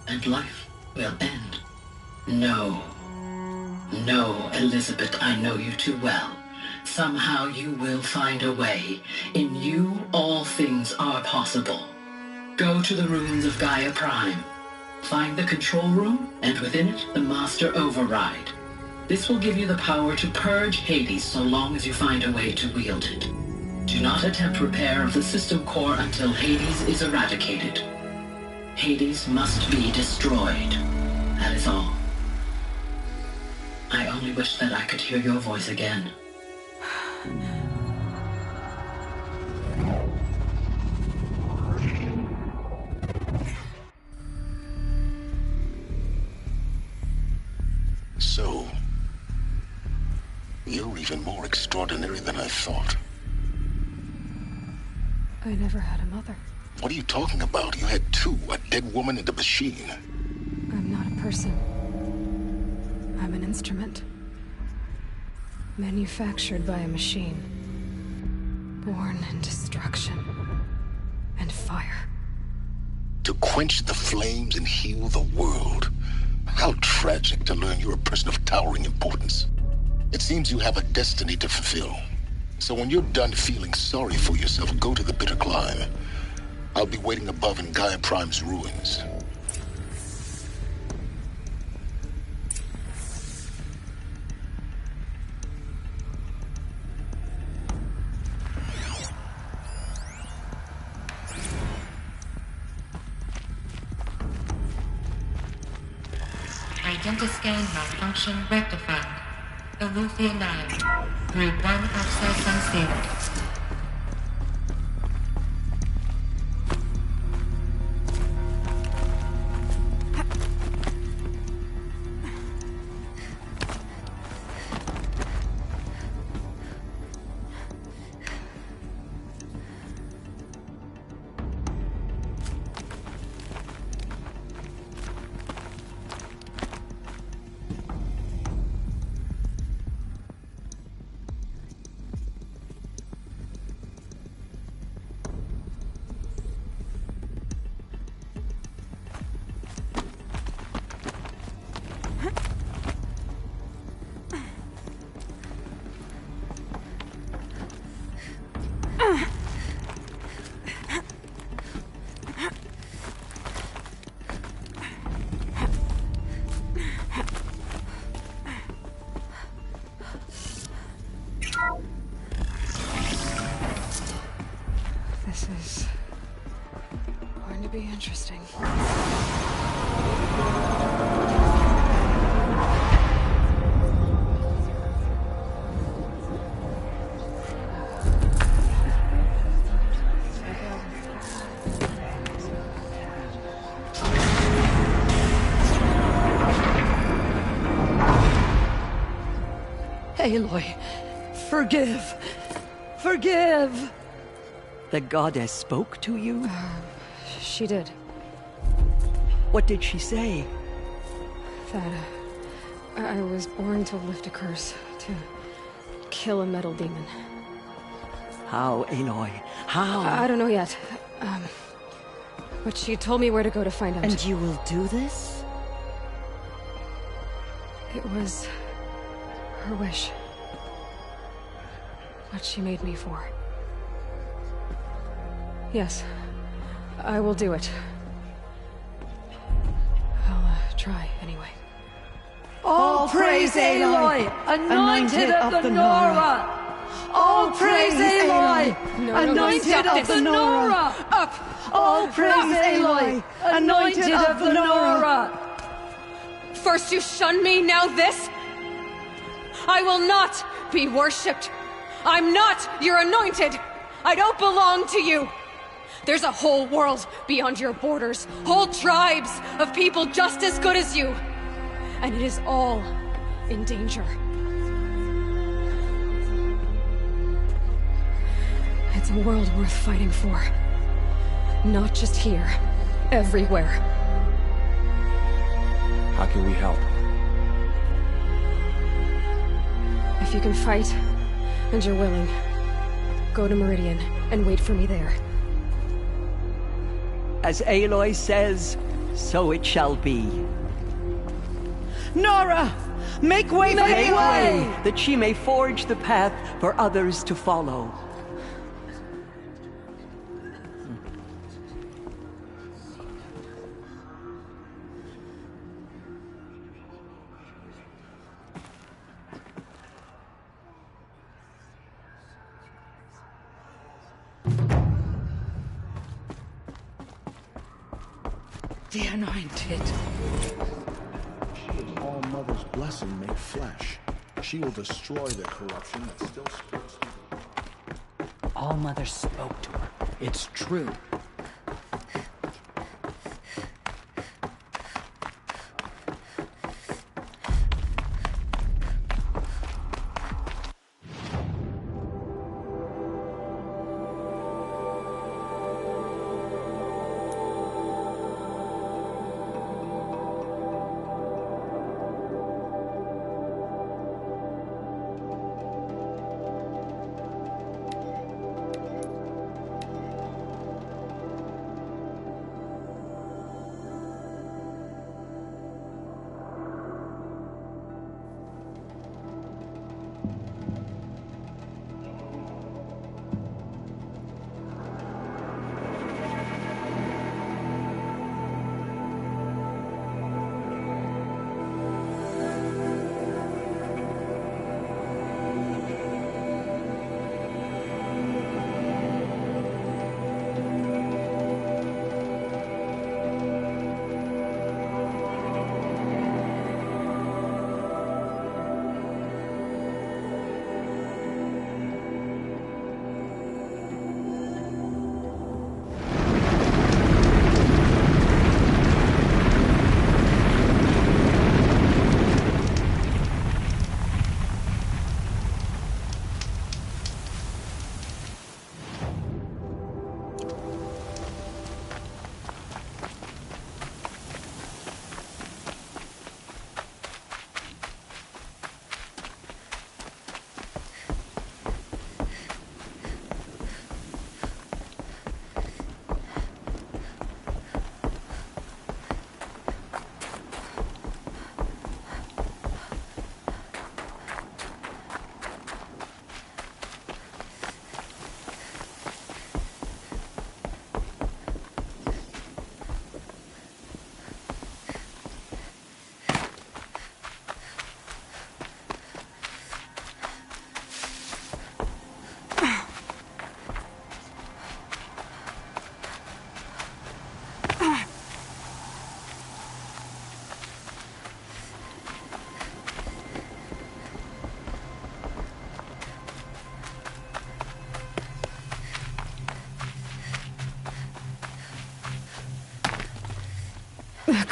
And life will end. No. No, Elizabeth, I know you too well. Somehow you will find a way. In you, all things are possible. Go to the ruins of Gaia Prime. Find the control room, and within it, the Master Override. This will give you the power to purge Hades so long as you find a way to wield it. Do not attempt repair of the system core until Hades is eradicated. Hades must be destroyed. That is all. I only wish that I could hear your voice again. So, you're even more extraordinary than I thought. I never had a mother. What are you talking about? You had two, a dead woman and a machine. I'm not a person. I'm an instrument. Manufactured by a machine. Born in destruction and fire. To quench the flames and heal the world. How tragic to learn you're a person of towering importance. It seems you have a destiny to fulfill. So when you're done feeling sorry for yourself, go to the bitter climb. I'll be waiting above in Gaia Prime's ruins. Identiscan malfunction rectified. Eleuthia 9. Group 1 access unsealed. This is going to be interesting. Aloy, forgive. Forgive! The goddess spoke to you? She did. What did she say? That, I was born to lift a curse, to kill a metal demon. How, Aloy? How? I don't know yet. But she told me where to go to find out. And you will do this? It was her wish. What she made me for. Yes, I will do it. I'll try anyway. All praise Aloy, anointed of the Nora! All praise Aloy, anointed of the Nora! Up! All praise Aloy, anointed of the Nora! First you shun me, now this? I will not be worshipped. I'm not your anointed. I don't belong to you. There's a whole world beyond your borders, whole tribes of people just as good as you. And it is all in danger. It's a world worth fighting for. Not just here, everywhere. How can we help? If you can fight, and you're willing, go to Meridian and wait for me there. As Aloy says, so it shall be. Nora! Make way for Aloy! That she may forge the path for others to follow. The anointed. She is all Mother's blessing made flesh. She will destroy the corruption that still spreads through the... All Mother spoke to her. It's true.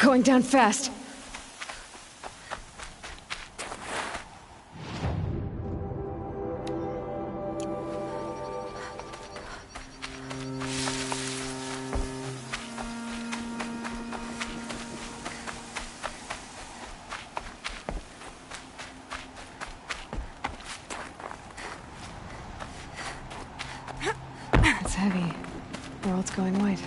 Going down fast. heavy. World's going white.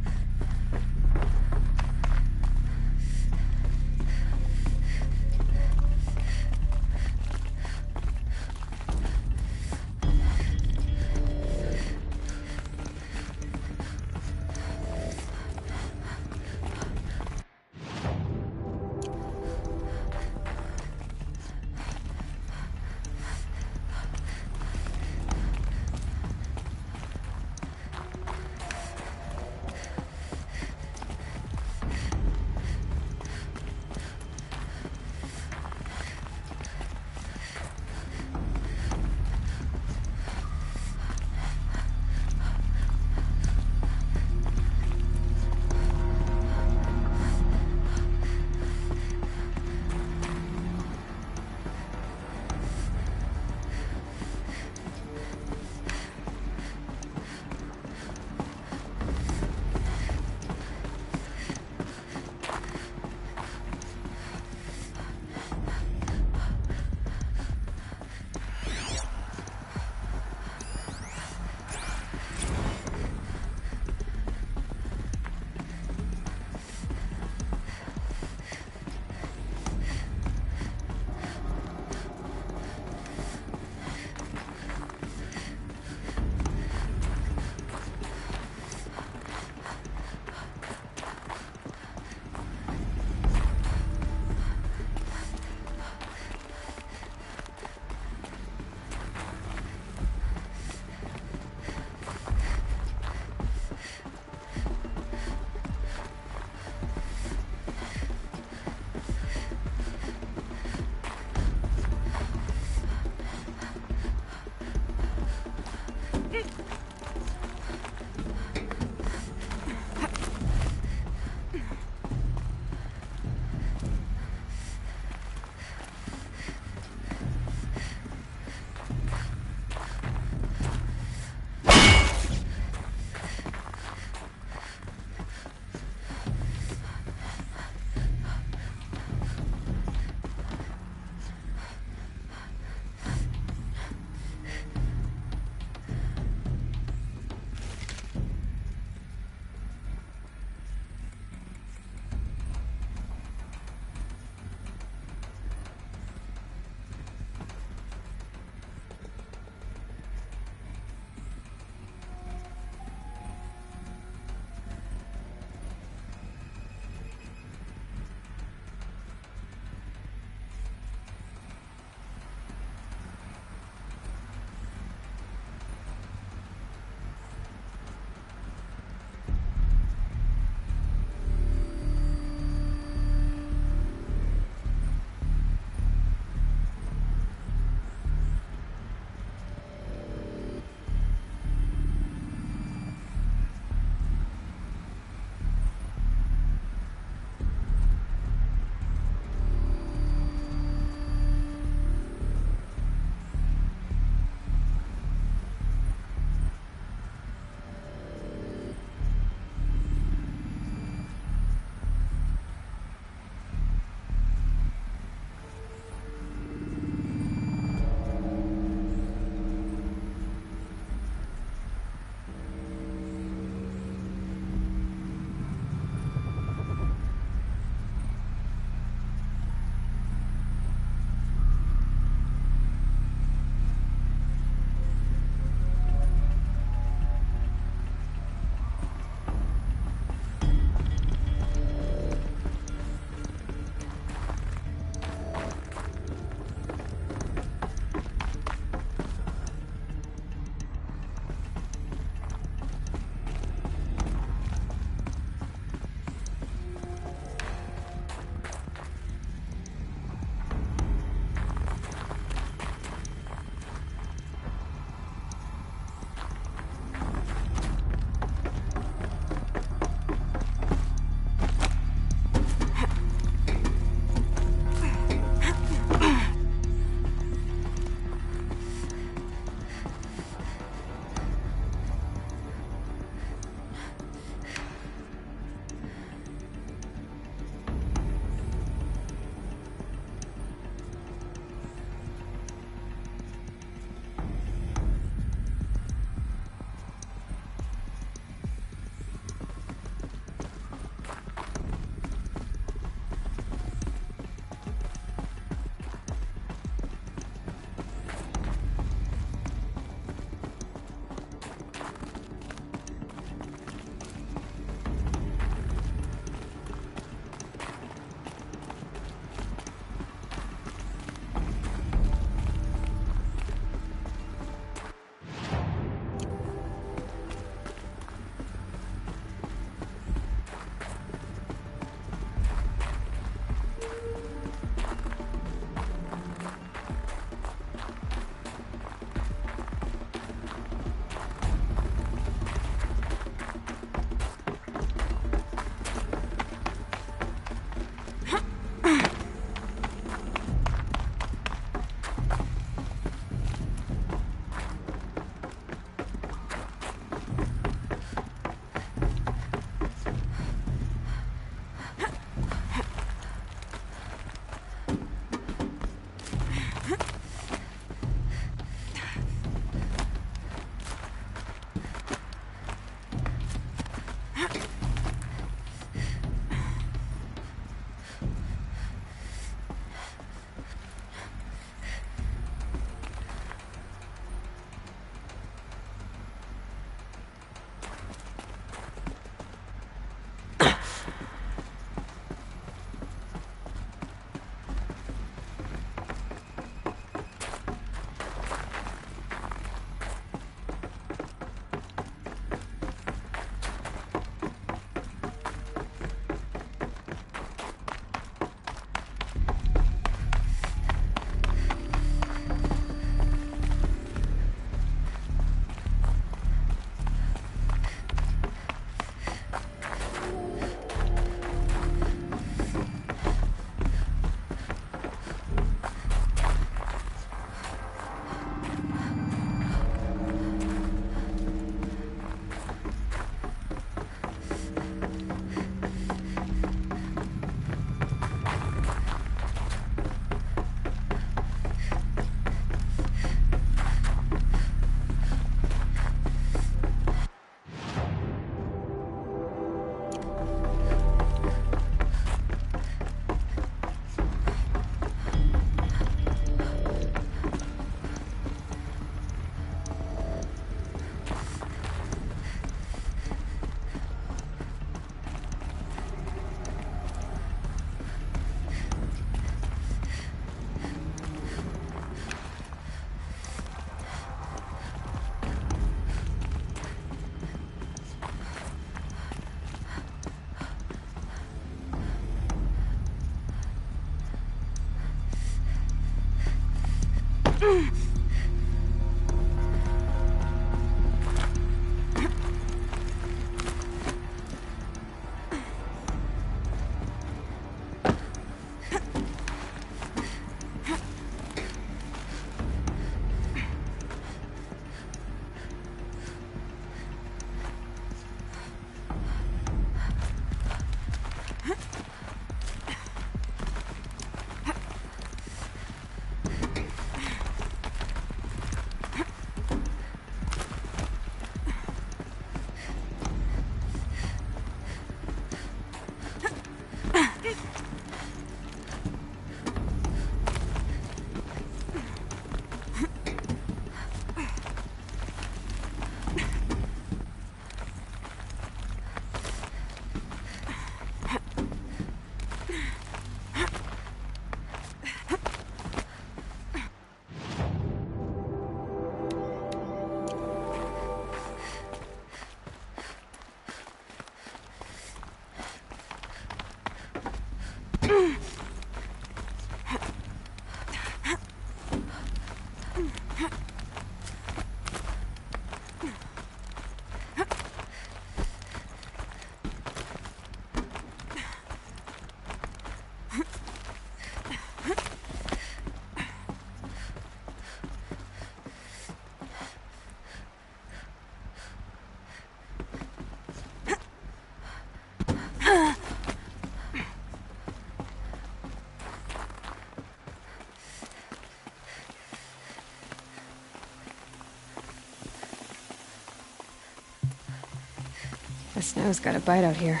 The snow's got a bite out here.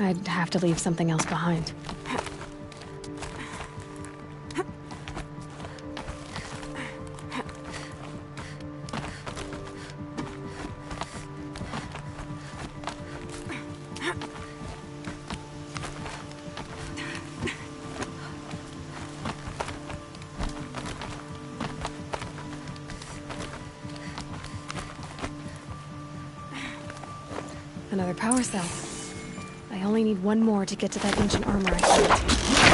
I'd have to leave something else behind. Another power cell. I only need one more to get to that ancient armor I found.